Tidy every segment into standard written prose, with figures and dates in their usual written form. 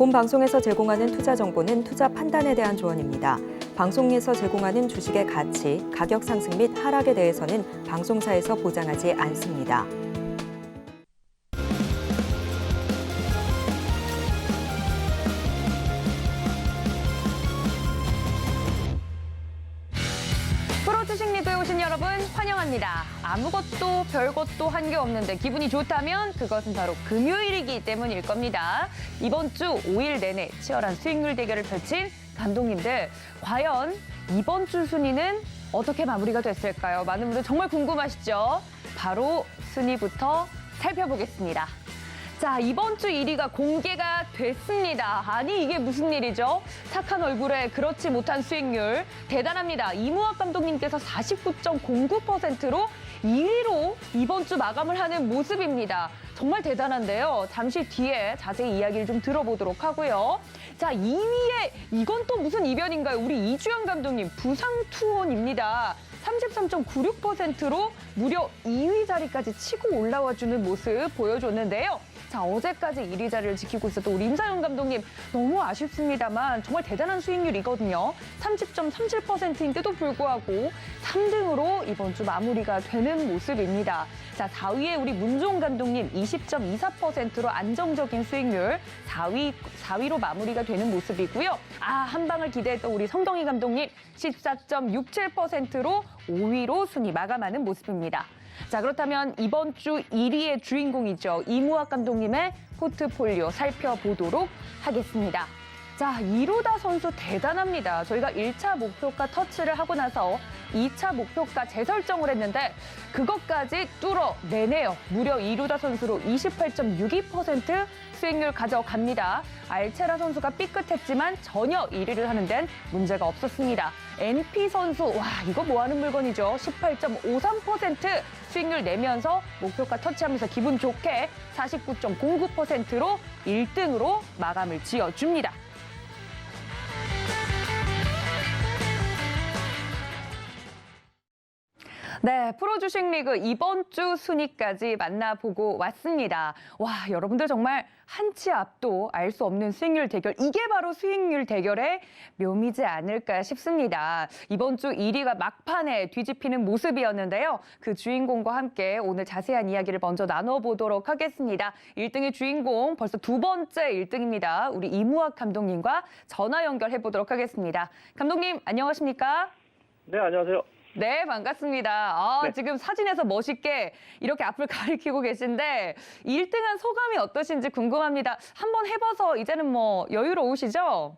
본 방송에서 제공하는 투자 정보는 투자 판단에 대한 조언입니다. 방송에서 제공하는 주식의 가치, 가격 상승 및 하락에 대해서는 방송사에서 보장하지 않습니다. 프로 주식 리그에 오신 여러분 환영합니다. 아무것도 별것도 한 게 없는데 기분이 좋다면 그것은 바로 금요일이기 때문일 겁니다. 이번 주 5일 내내 치열한 수익률 대결을 펼친 감독님들, 과연 이번 주 순위는 어떻게 마무리가 됐을까요? 많은 분들 정말 궁금하시죠? 바로 순위부터 살펴보겠습니다. 자, 이번 주 1위가 공개가 됐습니다. 아니, 이게 무슨 일이죠? 착한 얼굴에 그렇지 못한 수익률. 대단합니다. 이무학 감독님께서 49.09%로 2위로 이번 주 마감을 하는 모습입니다. 정말 대단한데요. 잠시 뒤에 자세히 이야기를 좀 들어보도록 하고요. 자, 2위에 이건 또 무슨 이변인가요? 우리 이주영 감독님 부상투혼입니다. 33.96%로 무려 2위 자리까지 치고 올라와주는 모습 보여줬는데요. 자, 어제까지 1위 자리를 지키고 있었던 우리 임상현 감독님 너무 아쉽습니다만 정말 대단한 수익률이거든요. 30.37%인데도 불구하고 3등으로 이번 주 마무리가 되는 모습입니다. 자, 4위에 우리 문종 감독님 20.24%로 안정적인 수익률 4위로 마무리가 되는 모습이고요. 한 방을 기대했던 우리 성동희 감독님 14.67%로 5위로 순위 마감하는 모습입니다. 자, 그렇다면 이번 주 1위의 주인공이죠. 이무학 감독님의 포트폴리오 살펴보도록 하겠습니다. 자, 이루다 선수 대단합니다. 저희가 1차 목표가 터치를 하고 나서 2차 목표가 재설정을 했는데 그것까지 뚫어내네요. 무려 이루다 선수로 28.62% 수익률 가져갑니다. 알체라 선수가 삐끗했지만 전혀 1위를 하는 데는 문제가 없었습니다. NP 선수, 이거 뭐하는 물건이죠. 18.53% 수익률 내면서 목표가 터치하면서 기분 좋게 49.09%로 1등으로 마감을 지어줍니다. 네, 프로 주식 리그 이번 주 순위까지 만나보고 왔습니다. 여러분들 정말 한치 앞도 알 수 없는 수익률 대결. 이게 바로 수익률 대결의 묘미지 않을까 싶습니다. 이번 주 1위가 막판에 뒤집히는 모습이었는데요. 그 주인공과 함께 오늘 자세한 이야기를 먼저 나눠보도록 하겠습니다. 1등의 주인공, 벌써 두 번째 1등입니다. 우리 이무학 감독님과 전화 연결해보도록 하겠습니다. 감독님, 안녕하십니까? 네, 안녕하세요. 네, 반갑습니다. 네. 지금 사진에서 멋있게 이렇게 앞을 가리키고 계신데 1등한 소감이 어떠신지 궁금합니다. 한번 해봐서 이제는 뭐 여유로우시죠?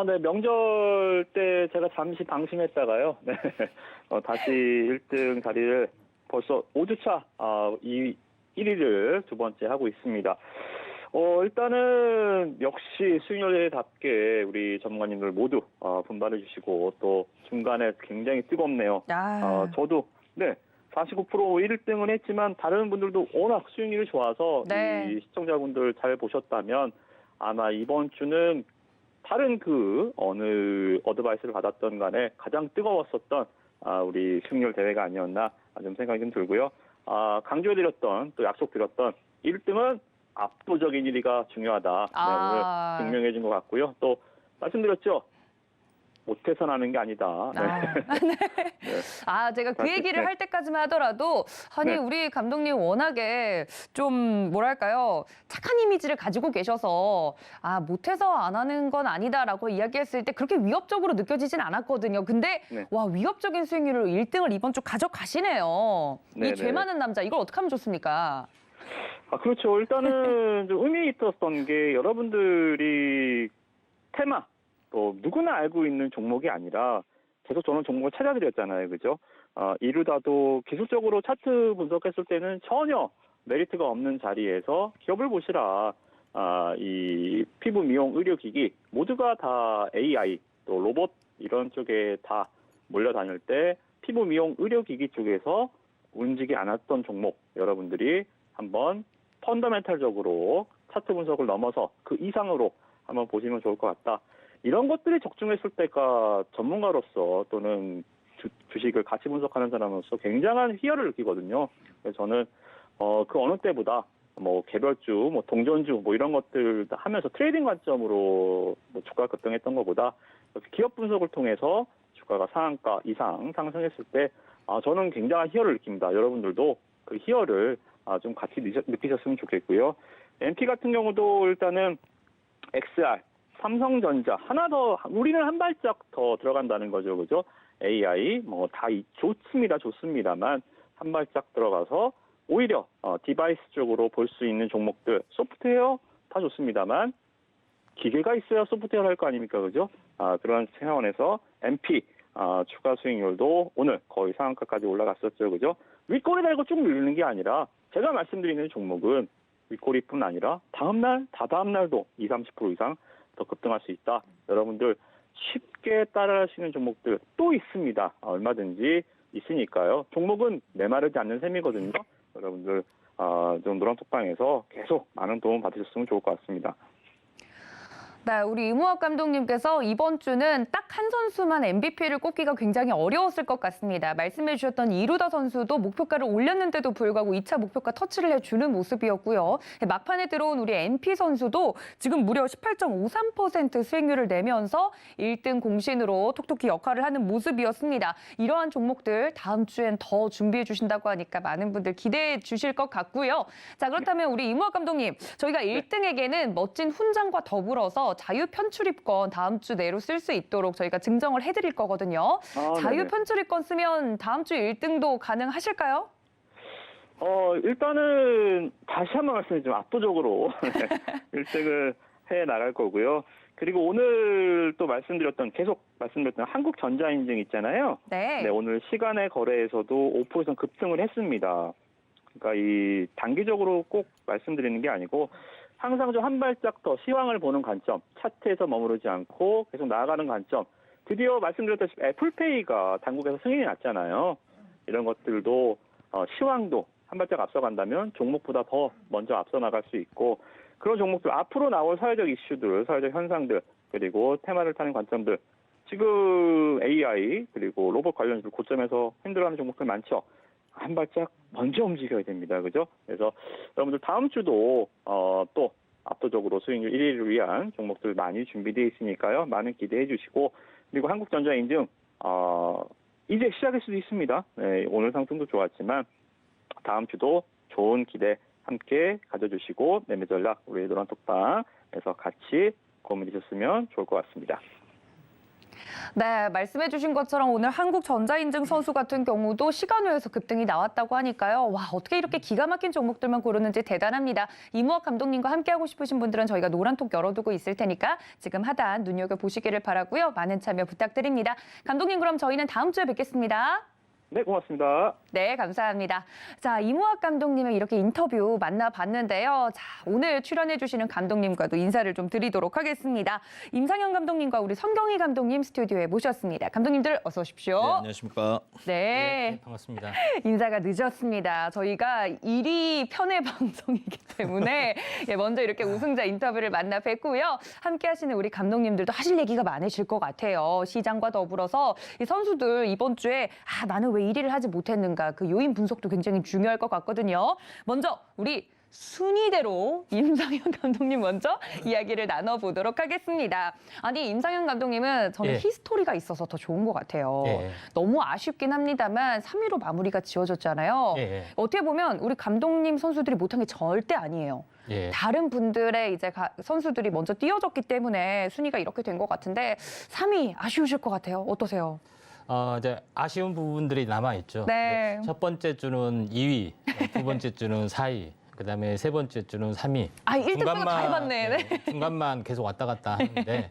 네, 명절 때 제가 잠시 방심했다가요. 네, 다시 1등 자리를 벌써 5주차 1위를 두 번째 하고 있습니다. 일단은 역시 수익률답게 우리 전문가님들 모두 분발해 주시고 또 중간에 굉장히 뜨겁네요. 저도 49% 1등은 했지만 다른 분들도 워낙 수익률이 좋아서 네. 이 시청자분들 잘 보셨다면 아마 이번 주는 다른 그 어느 어드바이스를 받았던 간에 가장 뜨거웠었던 우리 수익률 대회가 아니었나 좀 생각이 좀 들고요. 강조해드렸던 또 약속드렸던 1등은 압도적인 1위가 중요하다. 오늘 증명해 준 것 같고요. 또 말씀드렸죠. 못해서 하는 게 아니다. 네. 제가 그 얘기를 할 때까지만 하더라도 우리 감독님 워낙에 좀 뭐랄까요. 착한 이미지를 가지고 계셔서 못해서 안 하는 건 아니다라고 이야기했을 때 그렇게 위협적으로 느껴지진 않았거든요. 근데 위협적인 수익률로 1등을 이번 주 가져가시네요. 이 죄 많은 남자, 이걸 어떻게 하면 좋습니까? 그렇죠. 일단은 좀 의미 있었던 게 여러분들이 테마, 또 누구나 알고 있는 종목이 아니라 계속 저는 종목을 찾아드렸잖아요. 그죠? 이루다도 기술적으로 차트 분석했을 때는 전혀 메리트가 없는 자리에서 기업을 보시라. 이 피부 미용 의료기기 모두가 다 AI, 또 로봇 이런 쪽에 다 몰려다닐 때 피부 미용 의료기기 쪽에서 움직이지 않았던 종목 여러분들이 한번 펀더멘탈적으로 차트 분석을 넘어서 그 이상으로 한번 보시면 좋을 것 같다. 이런 것들이 적중했을 때가 전문가로서 또는 주식을 같이 분석하는 사람으로서 굉장한 희열을 느끼거든요. 그래서 저는 그 어느 때보다 뭐 개별주, 뭐 동전주, 뭐 이런 것들 하면서 트레이딩 관점으로 뭐 주가 급등했던 것보다 기업 분석을 통해서 주가가 상한가 이상 상승했을 때 저는 굉장한 희열을 느낍니다. 여러분들도 그 희열을 좀 같이 느끼셨으면 좋겠고요. MT 같은 경우도 일단은 XR, 삼성전자 하나 더 우리는 한 발짝 더 들어간다는 거죠, 그죠? AI 뭐 다 좋습니다만 한 발짝 들어가서 오히려 디바이스 쪽으로 볼 수 있는 종목들, 소프트웨어 다 좋습니다만 기계가 있어야 소프트웨어를 할 거 아닙니까, 그죠? 그런 차원에서 MP 추가 수익률도 오늘 거의 상한가까지 올라갔었죠, 그죠? 윗꼬리 달고 쭉 밀리는 게 아니라 제가 말씀드리는 종목은 윗꼬리뿐 아니라 다음날, 다다음날도 20, 30% 이상 더 급등할 수 있다. 여러분들 쉽게 따라할 수 있는 종목들 또 있습니다. 얼마든지 있으니까요. 종목은 메마르지 않는 셈이거든요. 여러분들 좀 노란톡방에서 계속 많은 도움 받으셨으면 좋을 것 같습니다. 네, 우리 이무학 감독님께서 이번 주는 딱 한 선수만 MVP를 꼽기가 굉장히 어려웠을 것 같습니다. 말씀해 주셨던 이루다 선수도 목표가를 올렸는데도 불구하고 2차 목표가 터치를 해주는 모습이었고요. 막판에 들어온 우리 MP 선수도 지금 무려 18.53% 수익률을 내면서 1등 공신으로 톡톡히 역할을 하는 모습이었습니다. 이러한 종목들 다음 주엔 더 준비해 주신다고 하니까 많은 분들 기대해 주실 것 같고요. 자, 그렇다면 우리 이무학 감독님, 저희가 1등에게는 멋진 훈장과 더불어서 자유 편출입권 다음 주 내로 쓸 수 있도록 저희가 증정을 해드릴 거거든요. 자유 편출입권 쓰면 다음 주 1등도 가능하실까요? 일단은 다시 한번 말씀드리면 압도적으로 1등을 해 나갈 거고요. 그리고 오늘 또 계속 말씀드렸던 한국전자인증 있잖아요. 네. 오늘 시간의 거래에서도 5% 이상 급등을 했습니다. 그러니까 이 단기적으로 꼭 말씀드리는 게 아니고 항상 좀 한 발짝 더 시황을 보는 관점, 차트에서 머무르지 않고 계속 나아가는 관점. 드디어 말씀드렸다시피 애플페이가 당국에서 승인이 났잖아요. 이런 것들도 시황도 한 발짝 앞서간다면 종목보다 더 먼저 앞서 나갈 수 있고 그런 종목들 앞으로 나올 사회적 이슈들, 사회적 현상들 그리고 테마를 타는 관점들 지금 AI 그리고 로봇 관련주 고점에서 힘들어하는 종목들 많죠. 한 발짝 먼저 움직여야 됩니다. 그죠? 그래서 여러분들 다음 주도 또 압도적으로 수익률 1위를 위한 종목들 많이 준비되어 있으니까요. 많은 기대해 주시고 그리고 한국전자인증 이제 시작일 수도 있습니다. 네, 오늘 상승도 좋았지만 다음 주도 좋은 기대 함께 가져주시고 매매 전략 우리 노란톡방에서 같이 고민해 주셨으면 좋을 것 같습니다. 네, 말씀해 주신 것처럼 오늘 한국전자인증 선수 같은 경우도 시간외에서 급등이 나왔다고 하니까요. 와, 어떻게 이렇게 기가 막힌 종목들만 고르는지 대단합니다. 이무학 감독님과 함께하고 싶으신 분들은 저희가 노란톡 열어두고 있을 테니까 지금 하단 눈여겨보시기를 바라고요. 많은 참여 부탁드립니다. 감독님, 그럼 저희는 다음 주에 뵙겠습니다. 네, 고맙습니다. 네, 감사합니다. 자, 이무학 감독님의 이렇게 인터뷰 만나봤는데요. 자, 오늘 출연해주시는 감독님과도 인사를 좀 드리도록 하겠습니다. 임상현 감독님과 우리 성경희 감독님 스튜디오에 모셨습니다. 감독님들 어서 오십시오. 네, 안녕하십니까. 네. 반갑습니다. 인사가 늦었습니다. 저희가 일이 편의 방송이기 때문에 먼저 이렇게 우승자 인터뷰를 만나 뵙고요. 함께 하시는 우리 감독님들도 하실 얘기가 많으실 것 같아요. 시장과 더불어서 이 선수들 이번 주에 나는 왜 1위를 하지 못했는가 그 요인 분석도 굉장히 중요할 것 같거든요. 먼저 우리 순위대로 임상현 감독님 먼저 이야기를 나눠보도록 하겠습니다. 아니, 임상현 감독님은 저는 히스토리가 있어서 더 좋은 것 같아요. 너무 아쉽긴 합니다만 3위로 마무리가 지어졌잖아요. 어떻게 보면 우리 감독님 선수들이 못한 게 절대 아니에요. 다른 분들의 이제 선수들이 먼저 뛰어졌기 때문에 순위가 이렇게 된 것 같은데 3위 아쉬우실 것 같아요. 어떠세요? 이제 아쉬운 부분들이 남아있죠. 네. 첫 번째 주는 2위, 두 번째 주는 4위, 그다음에 세 번째 주는 3위. 1등만 다 해봤네. 네. 중간만 계속 왔다 갔다 하는데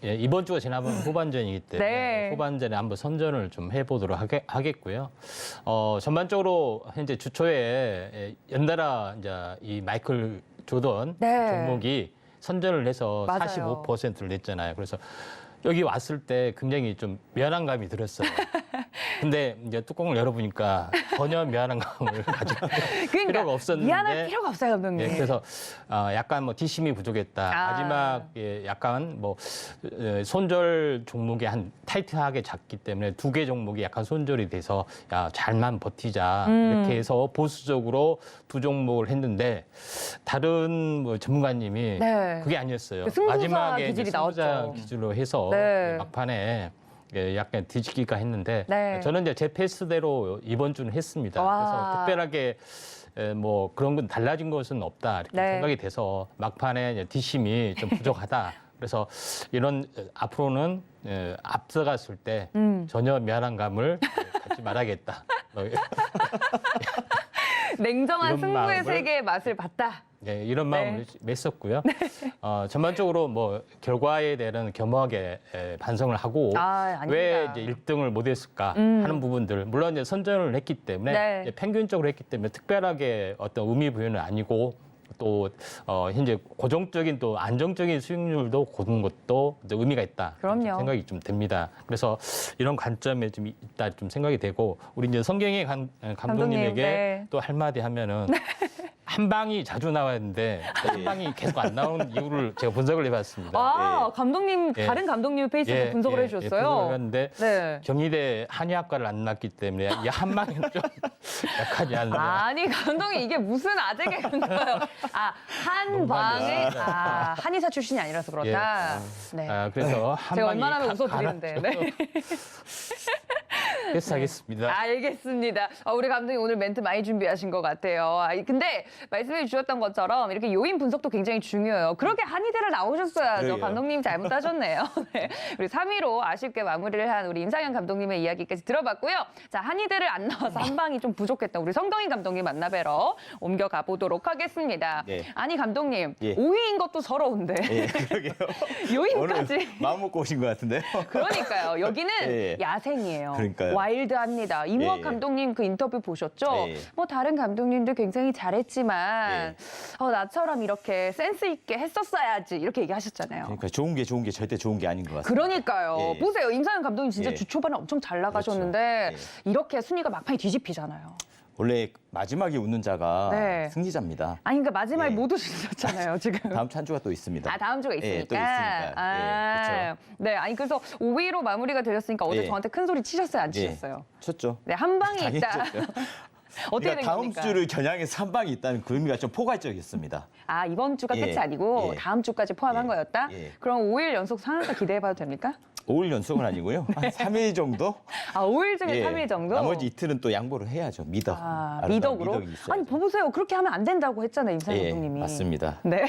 이번 주가 지난번 후반전이기 때문에 후반전에 한번 선전을 좀 해보도록 하겠고요. 전반적으로 현재 주초에 연달아 이제 이 마이클 조던 종목이 선전을 해서 45%를 냈잖아요. 그래서 여기 왔을 때 굉장히 좀 미안한 감이 들었어요. 근데 이제 뚜껑을 열어보니까 전혀 미안한 감을 가질 필요가 없었는데 미안할 필요가 없어요, 감독님. 예, 그래서 약간 뭐 뒷심이 부족했다. 아. 마지막에 약간 뭐 손절 종목이 한 타이트하게 잡기 때문에 두 개 종목이 약간 손절이 돼서 야 잘만 버티자 이렇게 해서 보수적으로 두 종목을 했는데 다른 뭐 전문가님이 네. 그게 아니었어요. 그 승부사 마지막에 기질이 이제 승부자 나왔죠. 기준으로 해서 네. 막판에 약간 뒤집기가 했는데 네. 저는 이제 제 페이스대로 이번 주는 했습니다. 와. 그래서 특별하게 뭐 그런 건 달라진 것은 없다 이렇게 네. 생각이 돼서 막판에 이제 뒷심이 좀 부족하다. 그래서 이런 앞으로는 앞서갔을 때 전혀 미안한 감을 갖지 말아야겠다. 뭐 냉정한 이런 승부의 마음을- 세계의 맛을 봤다. 네, 이런 마음을 맺었고요. 전반적으로 뭐 결과에 대한 겸허하게 반성을 하고 아닙니다. 왜 이제 1등을 못했을까 하는 부분들 물론 이제 선전을 했기 때문에 네. 이제 평균적으로 했기 때문에 특별하게 어떤 의미 부여는 아니고 또 현재 고정적인 또 안정적인 수익률도 고른 것도 이제 의미가 있다. 그럼요. 생각이 좀 됩니다. 그래서 이런 관점에 좀 있다 좀 생각이 되고 우리 이제 성경의 감독님에게 네. 또 한마디 하면은 한 방이 자주 나왔는데 한 방이 계속 안 나오는 이유를 제가 분석을 해봤습니다. 감독님 예. 다른 감독님 페이스북 분석을 해주셨어요. 분석을 했는데 네. 경희대 한의학과를 안 났기 때문에 이 한 방은 좀 약하지 않나. 아니 감독님 이게 무슨 아재 개그인가요? 한방에 한의사 출신이 아니라서 그렇다. 네. 그래서 한 제가 방이 웬만하면 웃어드리는데. 네. 패스하겠습니다. 알겠습니다. 우리 감독님 오늘 멘트 많이 준비하신 것 같아요. 근데 말씀해 주셨던 것처럼 이렇게 요인 분석도 굉장히 중요해요. 그렇게 한의대를 나오셨어야죠. 그러게요. 감독님 잘못하셨네요. 네. 우리 3위로 아쉽게 마무리를 한 우리 임상현 감독님의 이야기까지 들어봤고요. 자, 한의대를 안 나와서 한 방이 좀 부족했던 우리 성경인 감독님 만나뵈러 옮겨가 보도록 하겠습니다. 네. 아니 감독님, 예. 5위인 것도 서러운데 예, 그러게요. 요인까지. 오늘 마음 먹고 오신 것 같은데요. 그러니까요. 여기는 예. 야생이에요. 그러니까요. 와일드합니다. 이무학 예. 감독님 그 인터뷰 보셨죠? 예. 뭐 다른 감독님도 굉장히 잘했지만 나처럼 이렇게 센스 있게 했었어야지 이렇게 얘기하셨잖아요. 그러니까 좋은 게 절대 좋은 게 아닌 것 같습니다. 그러니까요. 예. 보세요. 임상현 감독님 진짜 예. 주 초반에 엄청 잘 나가셨는데 그렇죠. 이렇게 순위가 막판에 뒤집히잖아요. 원래 마지막에 웃는 자가 네. 승리자입니다. 아니 그러니까 마지막에 예. 못 오셨잖아요. 지금. 다음 주 한 주가 또 있습니다. 다음 주가 예, 있으니까. 또 있으니까. 예, 네, 아니 그래서 5위로 마무리가 되셨으니까 어제 예. 저한테 큰 소리 치셨어요, 안 예. 치셨어요? 쳤죠. 네, 한 방이 당연히 있다. 쳤죠. 어떻게 된 그러니까 다음 겁니까? 주를 겨냥해서 한 방이 있다는 그 의미가 좀 포괄적이었습니다. 이번 주가 예. 끝이 아니고 예. 다음 주까지 포함한 예. 거였다? 예. 그럼 5일 연속 상한가 기대해봐도 됩니까? 5일 연속은 아니고요. 한 3일 정도? 5일 중에 예. 3일 정도? 나머지 이틀은 또 양보를 해야죠. 미덕. 아름다운 미덕으로? 미덕이 있어야죠. 아니, 보세요. 그렇게 하면 안 된다고 했잖아요, 임상현 예, 감독님이. 맞습니다. 네.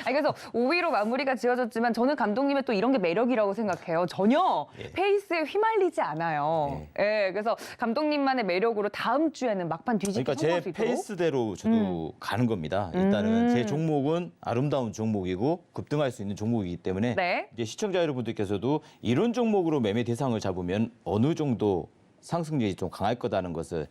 그래서 5위로 마무리가 지어졌지만 저는 감독님의 또 이런 게 매력이라고 생각해요. 전혀 예. 페이스에 휘말리지 않아요. 예. 그래서 감독님만의 매력으로 다음 주에는 막판 뒤집기 그러니까 성공할 제 수 있도록. 페이스대로 저도 가는 겁니다. 일단은 제 종목은 아름다운 종목이고 급등할 수 있는 종목이기 때문에 네. 이제 시청자 여러분들께서도 이런 종목으로 매매 대상을 잡으면 어느 정도 상승률이 좀 강할 거다는 것을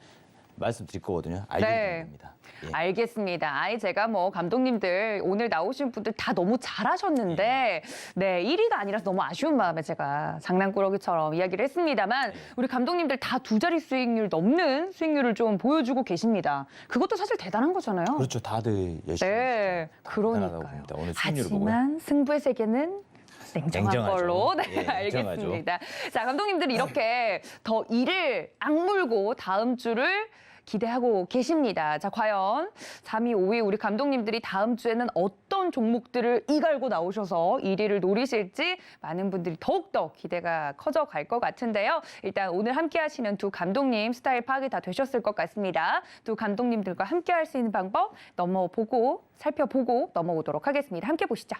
말씀드릴 거거든요. 알게 네. 되는 겁니다. 예. 알겠습니다. 제가 뭐 감독님들 오늘 나오신 분들 다 너무 잘하셨는데 네 1위가 아니라서 너무 아쉬운 마음에 제가 장난꾸러기처럼 이야기를 했습니다만 우리 감독님들 다 두 자리 수익률 넘는 수익률을 좀 보여주고 계십니다. 그것도 사실 대단한 거잖아요. 그렇죠. 다들 열심히 네, 하시죠. 대단하다고 그러니까요. 봅니다. 오늘 수익률을 보고요. 하지만 승부의 세계는 냉정한 냉정하죠. 걸로 네, 예, 냉정하죠. 알겠습니다. 자, 감독님들이 이렇게 더 이를 악물고 다음 주를 기대하고 계십니다. 자, 과연 3위, 5위 우리 감독님들이 다음 주에는 어떤 종목들을 이갈고 나오셔서 1위를 노리실지 많은 분들이 더욱더 기대가 커져갈 것 같은데요. 일단 오늘 함께 하시는 두 감독님 스타일 파악이 다 되셨을 것 같습니다. 두 감독님들과 함께 할 수 있는 방법 살펴보고 넘어오도록 하겠습니다. 함께 보시죠.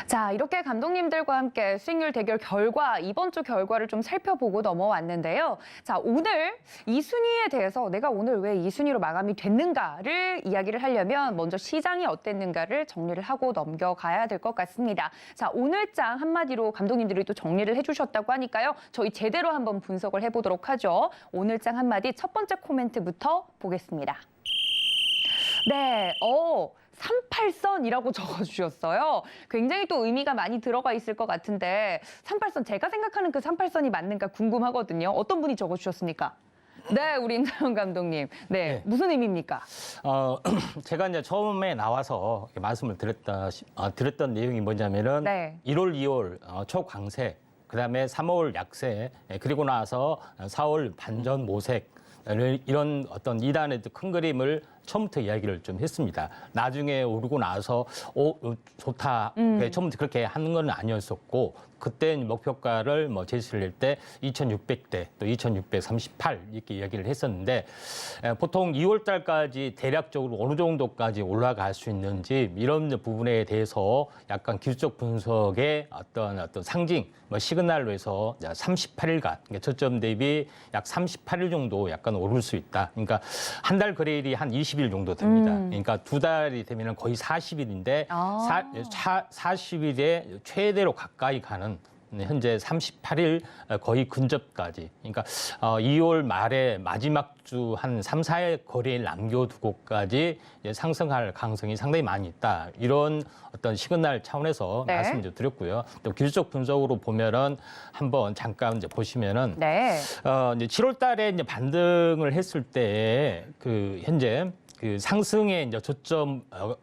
자, 자, 이렇게 감독님들과 함께 수익률 대결 결과, 이번 주 결과를 좀 살펴보고 넘어왔는데요. 자, 오늘 이 순위에 대해서 내가 오늘 왜 이 순위로 마감이 됐는가를 이야기를 하려면 먼저 시장이 어땠는가를 정리를 하고 넘겨가야 될 것 같습니다. 자, 오늘장 한마디로 감독님들이 또 정리를 해주셨다고 하니까요. 저희 제대로 한번 분석을 해보도록 하죠. 오늘장 한마디 첫 번째 코멘트부터 보겠습니다. 네, 38선이라고 적어주셨어요. 굉장히 또 의미가 많이 들어가 있을 것 같은데 38선, 제가 생각하는 그 38선이 맞는가 궁금하거든요. 어떤 분이 적어주셨습니까? 네, 우리 임상훈 감독님. 네, 무슨 의미입니까? 제가 이제 처음에 나와서 말씀을 드렸던 내용이 뭐냐면은 네. 1월, 2월 초강세, 그다음에 3월 약세, 그리고 나서 4월 반전 모색, 이런 어떤 2단의 큰 그림을 처음부터 이야기를 좀 했습니다. 나중에 오르고 나서 좋다. 처음부터 그렇게 하는 건 아니었었고, 그때 목표가를 제시를 할 때 2,600대 또 2,638 이렇게 이야기를 했었는데, 보통 2월 달까지 대략적으로 어느 정도까지 올라갈 수 있는지 이런 부분에 대해서 약간 기술적 분석의 어떤 상징, 시그널로 해서 38일간, 그러니까 저점 대비 약 38일 정도 약간 오를 수 있다. 그러니까 한 달 거래일이 한 20일 정도 됩니다. 그러니까 두 달이 되면 거의 40일인데 40일에 최대로 가까이 가는 현재 38일 거의 근접까지. 그러니까 2월 말에 마지막 주 한 3, 4일 거래일 남겨두고까지 상승할 가능성이 상당히 많이 있다. 이런 어떤 시그널 차원에서 네. 말씀을 좀 드렸고요. 또 기술적 분석으로 보면은 한번 잠깐 이제 보시면은 네. 이제 7월 달에 이제 반등을 했을 때 그 현재 그 상승의 이제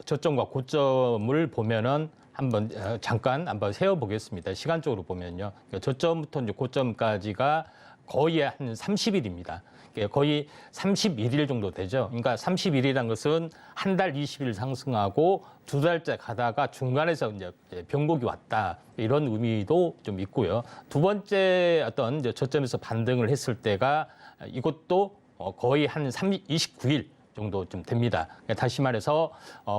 저점과 고점을 보면은 한번 잠깐 한번 세어보겠습니다. 시간적으로 보면요. 그러니까 저점부터 이제 고점까지가 거의 한 30일입니다. 거의 31일 정도 되죠. 그러니까 31일이라는 것은 한 달 20일 상승하고 두 달째 가다가 중간에서 이제 병곡이 왔다. 이런 의미도 좀 있고요. 두 번째 어떤 이제 저점에서 반등을 했을 때가 이것도 거의 한 29일 정도 좀 됩니다. 다시 말해서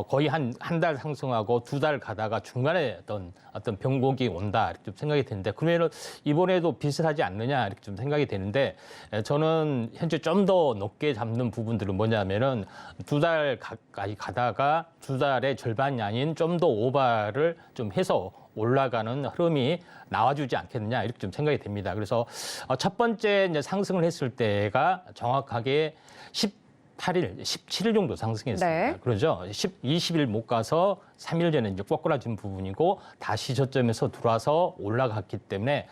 거의 한 달 상승하고 두 달 가다가 중간에 어떤 병곡이 온다 이렇게 좀 생각이 되는데, 그러면은 이번에도 비슷하지 않느냐 이렇게 좀 생각이 되는데, 저는 현재 좀 더 높게 잡는 부분들은 뭐냐면은 두 달 가까이 가다가 두 달의 절반이 아닌 좀 더 오버를 좀 해서 올라가는 흐름이 나와주지 않겠느냐 이렇게 좀 생각이 됩니다. 그래서 첫 번째 이제 상승을 했을 때가 정확하게 18일, 17일 정도 상승했습니다. 네. 그러죠. 20일 못 가서 3일 전에 이제 꼬꾸라진 부분이고 다시 저점에서 들어와서 올라갔기 때문에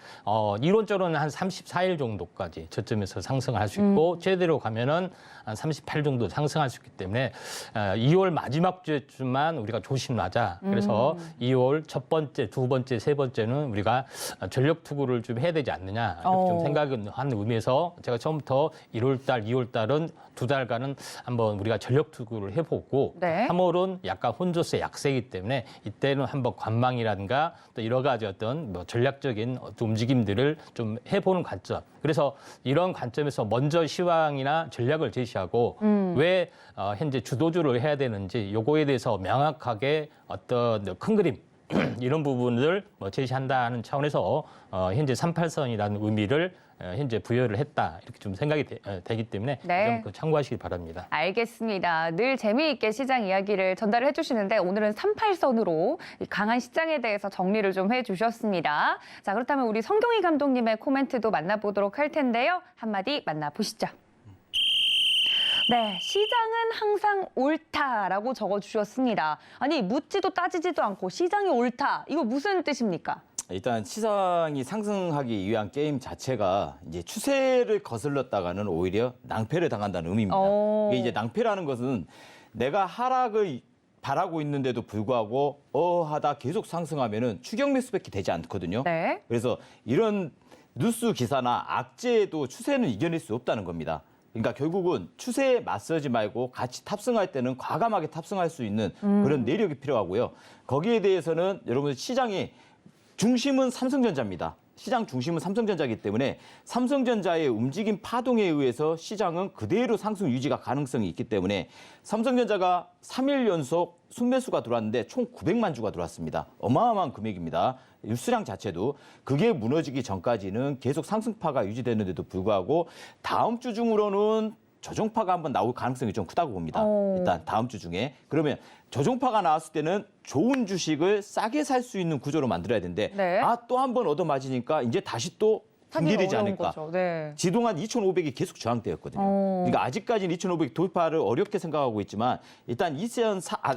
이론적으로는 한 34일 정도까지 저점에서 상승할 수 있고 최대로 가면은 한 38일 정도 상승할 수 있기 때문에 2월 마지막 주에만 우리가 조심하자. 그래서 2월 첫 번째, 두 번째, 세 번째는 우리가 전력 투구를 좀 해야 되지 않느냐 이렇게 좀 생각을 하는 의미에서 제가 처음부터 1월 달, 2월 달은 두 달간은 한번 우리가 전력 투구를 해보고, 네. 3월은 약간 혼조세 약세이기 때문에 이때는 한번 관망이라든가 또 여러 가지 어떤 전략적인 움직임들을 좀 해보는 관점. 그래서 이런 관점에서 먼저 시황이나 전략을 제시하고 왜 현재 주도주를 해야 되는지 요거에 대해서 명확하게 어떤 큰 그림 이런 부분을 제시한다는 차원에서 현재 38선이라는 의미를 현재 부여를 했다 이렇게 좀 생각이 되기 때문에 네. 좀 참고하시기 바랍니다. 알겠습니다. 늘 재미있게 시장 이야기를 전달을 해주시는데 오늘은 38선으로 강한 시장에 대해서 정리를 좀 해주셨습니다. 자, 그렇다면 우리 성경희 감독님의 코멘트도 만나보도록 할 텐데요. 한마디 만나보시죠. 네, 시장은 항상 옳다라고 적어주셨습니다. 아니, 묻지도 따지지도 않고 시장이 옳다. 이거 무슨 뜻입니까? 일단 시장이 상승하기 위한 게임 자체가 이제 추세를 거슬렀다가는 오히려 낭패를 당한다는 의미입니다. 이게 이제 낭패라는 것은 내가 하락을 바라고 있는데도 불구하고 하다 계속 상승하면은 추격 매수밖에 되지 않거든요. 네. 그래서 이런 뉴스 기사나 악재에도 추세는 이겨낼 수 없다는 겁니다. 그러니까 결국은 추세에 맞서지 말고 같이 탑승할 때는 과감하게 탑승할 수 있는 그런 내력이 필요하고요. 거기에 대해서는 여러분 시장이 중심은 삼성전자입니다. 시장 중심은 삼성전자이기 때문에 삼성전자의 움직임 파동에 의해서 시장은 그대로 상승 유지가 가능성이 있기 때문에 삼성전자가 3일 연속 순매수가 들어왔는데 총 900만 주가 들어왔습니다. 어마어마한 금액입니다. 수량 자체도 그게 무너지기 전까지는 계속 상승파가 유지되는데도 불구하고 다음 주 중으로는 조정파가 한번 나올 가능성이 좀 크다고 봅니다. 일단 다음 주 중에. 그러면 조정파가 나왔을 때는 좋은 주식을 싸게 살 수 있는 구조로 만들어야 되는데 네. 또 한 번 얻어맞으니까 이제 다시 또 붕괴되지 않을까. 거죠. 네. 지동안 2,500이 계속 저항대였거든요. 그러니까 아직까지는 2,500 돌파를 어렵게 생각하고 있지만 일단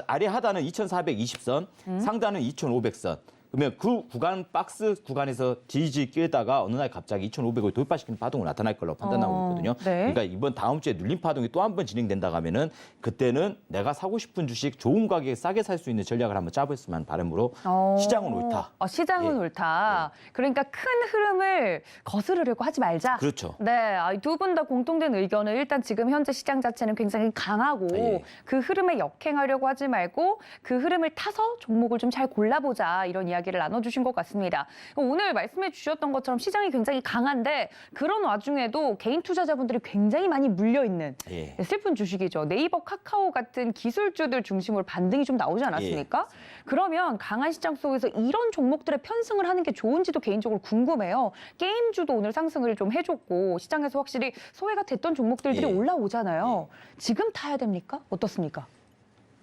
아래 하단은 2,420선, 상단은 2,500선. 그러면 그 구간 박스 구간에서 지지 끌다가 어느 날 갑자기 2,500을 돌파시키는 파동이 나타날 걸로 판단하고 있거든요. 네. 그러니까 이번 다음 주에 눌림 파동이 또 한 번 진행된다고 하면은 그때는 내가 사고 싶은 주식 좋은 가격에 싸게 살 수 있는 전략을 한번 짜보았으면 하는 바람으로 시장은 옳다. 시장은 예. 옳다. 그러니까 큰 흐름을 거스르려고 하지 말자. 그렇죠. 네, 두 분 다 공통된 의견은 일단 지금 현재 시장 자체는 굉장히 강하고 예. 그 흐름에 역행하려고 하지 말고 그 흐름을 타서 종목을 좀 잘 골라보자 이런 이야기를 나눠주신 것 같습니다. 오늘 말씀해 주셨던 것처럼 시장이 굉장히 강한데 그런 와중에도 개인 투자자분들이 굉장히 많이 물려있는 예. 슬픈 주식이죠. 네이버, 카카오 같은 기술주들 중심으로 반등이 좀 나오지 않았습니까? 그러면 강한 시장 속에서 이런 종목들의 편승을 하는 게 좋은지도 개인적으로 궁금해요. 게임주도 오늘 상승을 좀 해줬고 시장에서 확실히 소외가 됐던 종목들이 예. 올라오잖아요. 지금 타야 됩니까? 어떻습니까?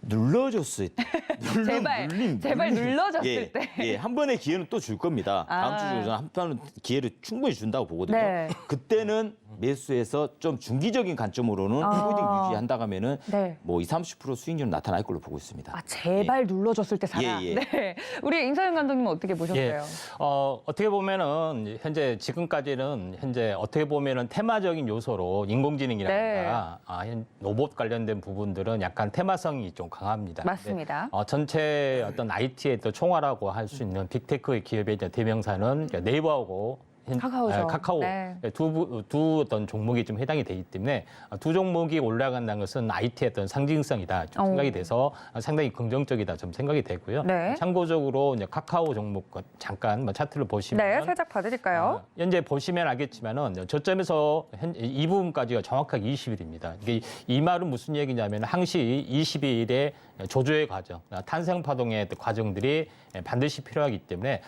눌러줬을 때. 제발 눌러줬을 예, 때. 예, 한 번의 기회는 또 줄 겁니다. 다음 주 중에 한 번은 기회를 충분히 준다고 보거든요. 네. 그때는 매수해서 좀 중기적인 관점으로는 홀딩 유지한다고 하면은 네. 뭐 20-30% 수익률은 나타날 걸로 보고 있습니다. 제발 눌러줬을 때 사라. 예, 예. 네. 우리 임사영 감독님은 어떻게 보셨어요? 예. 어떻게 보면은 현재 지금까지는 현재 어떻게 보면은 테마적인 요소로 인공지능이라든가 로봇 관련된 부분들은 약간 테마성이 좀 강합니다. 맞습니다. 근데, 전체 어떤 IT의 또 총괄하고 할 수 있는 빅테크의 기업의 이제 대명사는 네이버하고 카카오죠. 카카오 네. 두 어떤 종목이 좀 해당이 되기 때문에 두 종목이 올라간다는 것은 IT의 어떤 상징성이다 좀 생각이 돼서 상당히 긍정적이다 좀 생각이 되고요. 네. 참고적으로 이제 카카오 종목 잠깐 차트를 보시면 네, 살짝 봐드릴까요? 현재 보시면 알겠지만은 저점에서 이 부분까지가 정확하게 20일입니다. 이게 이 말은 무슨 얘기냐면 항시 22일에 조조의 과정, 탄생 파동의 과정들이 반드시 필요하기 때문에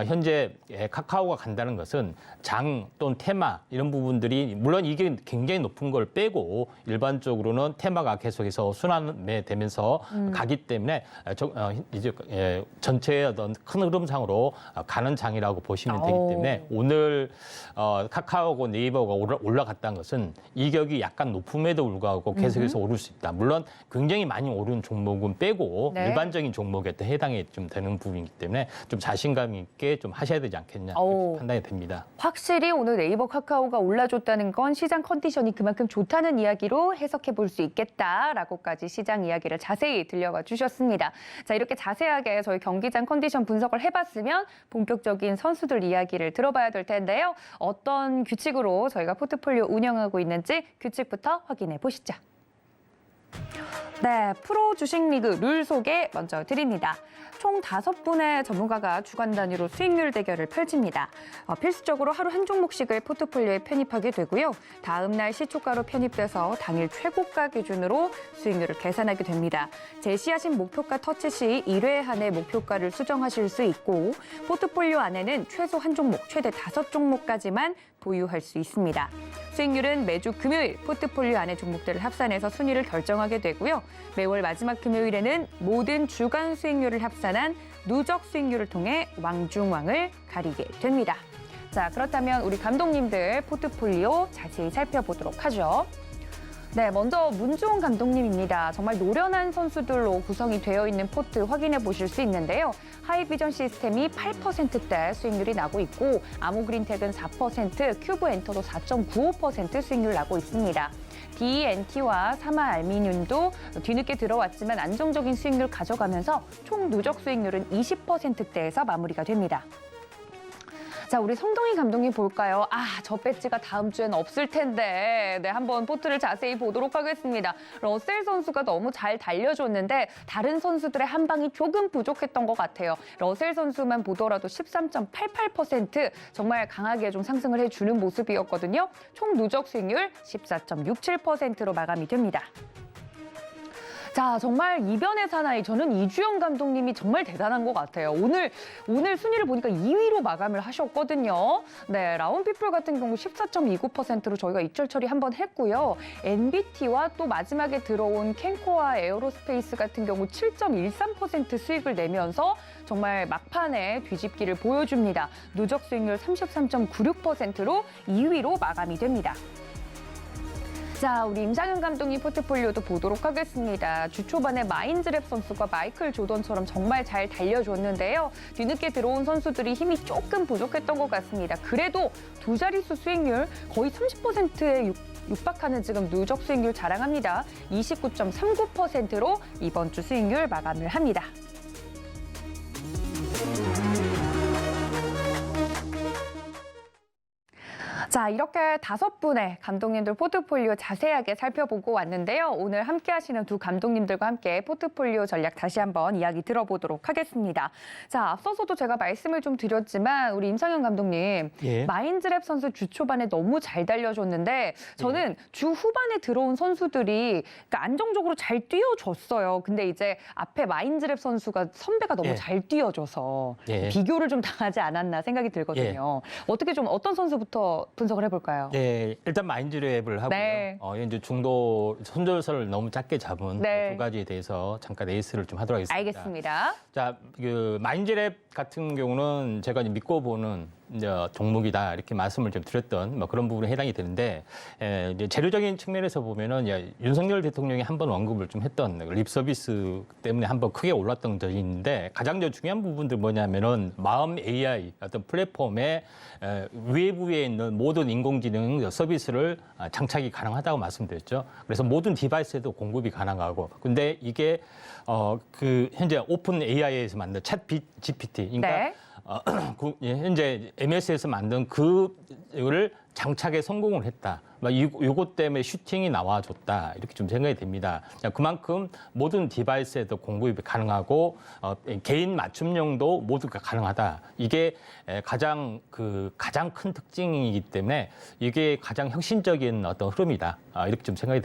현재 카카오가 간다는 것은 장 또는 테마 이런 부분들이 물론 이게 굉장히 높은 걸 빼고 일반적으로는 테마가 계속해서 순환되면서 가기 때문에 이제 전체의 어떤 큰 흐름상으로 가는 장이라고 보시면 되기 때문에 오늘 카카오고 네이버가 올라갔다는 것은 이격이 약간 높음에도 불구하고 계속해서 오를 수 있다. 물론 굉장히 많이 오른 종목은 빼고 네. 일반적인 종목에 또 해당이 좀 되는 부분이기 때문에 좀 자신감 있게 좀 하셔야 되지 않겠냐 이렇게 판단이 됩니다. 확실히 오늘 네이버, 카카오가 올라줬다는 건 시장 컨디션이 그만큼 좋다는 이야기로 해석해 볼 수 있겠다라고까지 시장 이야기를 자세히 들려와 주셨습니다. 자, 이렇게 자세하게 저희 경기장 컨디션 분석을 해봤으면 본격적인 선수들 이야기를 들어봐야 될 텐데요. 어떤 규칙으로 저희가 포트폴리오 운영하고 있는지 규칙부터 확인해 보시죠. 네, 프로 주식 리그 룰 소개 먼저 드립니다. 총 5분의 전문가가 주간 단위로 수익률 대결을 펼칩니다. 필수적으로 하루 한 종목씩을 포트폴리오에 편입하게 되고요. 다음 날 시초가로 편입돼서 당일 최고가 기준으로 수익률을 계산하게 됩니다. 제시하신 목표가 터치 시 1회 한해 목표가를 수정하실 수 있고 포트폴리오 안에는 최소 한 종목, 최대 5종목까지만 보유할 수 있습니다. 수익률은 매주 금요일 포트폴리오 안의 종목들을 합산해서 순위를 결정하게 되고요. 매월 마지막 금요일에는 모든 주간 수익률을 합산한 누적 수익률을 통해 왕중왕을 가리게 됩니다. 자, 그렇다면 우리 감독님들 포트폴리오 자세히 살펴보도록 하죠. 네, 먼저 문주홍 감독님입니다. 정말 노련한 선수들로 구성이 되어 있는 포트 확인해 보실 수 있는데요. 하이비전 시스템이 8%대 수익률이 나고 있고 아모그린텍은 4%, 큐브엔터도 4.95% 수익률 나고 있습니다. DNT와 사마알미늄도 뒤늦게 들어왔지만 안정적인 수익률 가져가면서 총 누적 수익률은 20%대에서 마무리가 됩니다. 자, 우리 성동희 감독님 볼까요? 저 배지가 다음 주엔 없을 텐데. 네, 한번 포트를 자세히 보도록 하겠습니다. 러셀 선수가 너무 잘 달려줬는데 다른 선수들의 한 방이 조금 부족했던 것 같아요. 러셀 선수만 보더라도 13.88% 정말 강하게 좀 상승을 해주는 모습이었거든요. 총 누적 수익률 14.67%로 마감이 됩니다. 자, 정말 이변의 사나이, 저는 이주영 감독님이 정말 대단한 것 같아요. 오늘 순위를 보니까 2위로 마감을 하셨거든요. 네, 라운피플 같은 경우 14.29%로 저희가 익절 처리 한번 했고요. NBT와 또 마지막에 들어온 캔코와 에어로스페이스 같은 경우 7.13% 수익을 내면서 정말 막판에 뒤집기를 보여줍니다. 누적 수익률 33.96%로 2위로 마감이 됩니다. 자, 우리 임상현 감독님 포트폴리오도 보도록 하겠습니다. 주 초반에 마인즈랩 선수가 마이클 조던처럼 정말 잘 달려줬는데요. 뒤늦게 들어온 선수들이 힘이 조금 부족했던 것 같습니다. 그래도 두 자릿수 수익률 거의 30%에 육박하는 지금 누적 수익률 자랑합니다. 29.39%로 이번 주 수익률 마감을 합니다. 자, 이렇게 5분의 감독님들 포트폴리오 자세하게 살펴보고 왔는데요. 오늘 함께 하시는 두 감독님들과 함께 포트폴리오 전략 다시 한번 이야기 들어보도록 하겠습니다. 자, 앞서서도 제가 말씀을 좀 드렸지만 우리 임상현 감독님, 예. 마인즈랩 선수 주 초반에 너무 잘 달려줬는데 저는 주 후반에 들어온 선수들이 그러니까 안정적으로 잘 뛰어줬어요. 근데 이제 앞에 마인즈랩 선수가 선배가 너무 예. 잘 뛰어줘서 예. 비교를 좀 당하지 않았나 생각이 들거든요. 어떻게 좀 어떤 선수부터 분석을 해볼까요? 네, 일단 마인즈랩을 하고요. 네. 이제 중도 손절선을 너무 작게 잡은 네. 두 가지에 대해서 잠깐 에이스를 좀 하도록 하겠습니다. 알겠습니다. 자, 그 마인즈랩 같은 경우는 제가 이제 믿고 보는 이제 종목이다 이렇게 말씀을 좀 드렸던 뭐 그런 부분에 해당이 되는데 이제 재료적인 측면에서 보면은 윤석열 대통령이 한번 언급을 좀 했던 립 서비스 때문에 한번 크게 올랐던 적이 있는데 가장 중요한 부분들 뭐냐면은 마음 AI 어떤 플랫폼에 외부에 있는 모든 인공지능 서비스를 장착이 가능하다고 말씀드렸죠. 그래서 모든 디바이스에도 공급이 가능하고 근데 이게 그 현재 오픈 AI에서 만든 챗 GPT 그러니까 네. 현재 MS에서 만든 그를 장착에 성공을 했다. 이것 때문에 슈팅이 나와줬다. 이렇게 좀 생각이 됩니다. 그만큼 모든 디바이스에도 공급이 가능하고 개인 맞춤형도 모두가 가능하다. 이게 가장 큰 특징이기 때문에 이게 가장 혁신적인 어떤 흐름이다. 이렇게 좀 생각이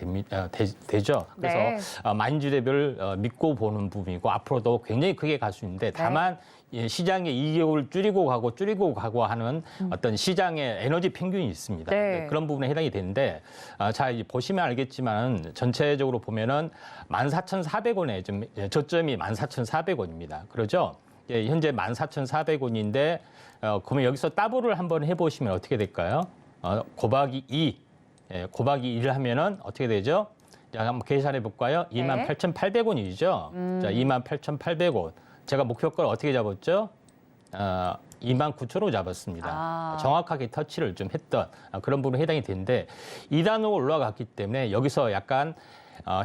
되죠. 그래서 네. 마인즈랩을 믿고 보는 부분이고 앞으로도 굉장히 크게 갈 수 있는데 다만 시장의 이익을 줄이고 가고 하는 어떤 시장의 에너지 평균이 있습니다. 네. 그런 부분에 해당이 되는데 자, 이제 보시면 알겠지만 전체적으로 보면은 14,400원에 좀 저점이 14,400원입니다. 그러죠? 현재 14,400원인데 그러면 여기서 더블을 한번 해보시면 어떻게 될까요? 곱하기 2. 곱하기 1을 하면은 어떻게 되죠? 자, 한번 계산해 볼까요? 28,800원이죠. 자, 28,800원. 제가 목표가를 어떻게 잡았죠? 29,000원 잡았습니다. 정확하게 터치를 좀 했던 그런 부분에 해당이 되는데 2단으로 올라갔기 때문에 여기서 약간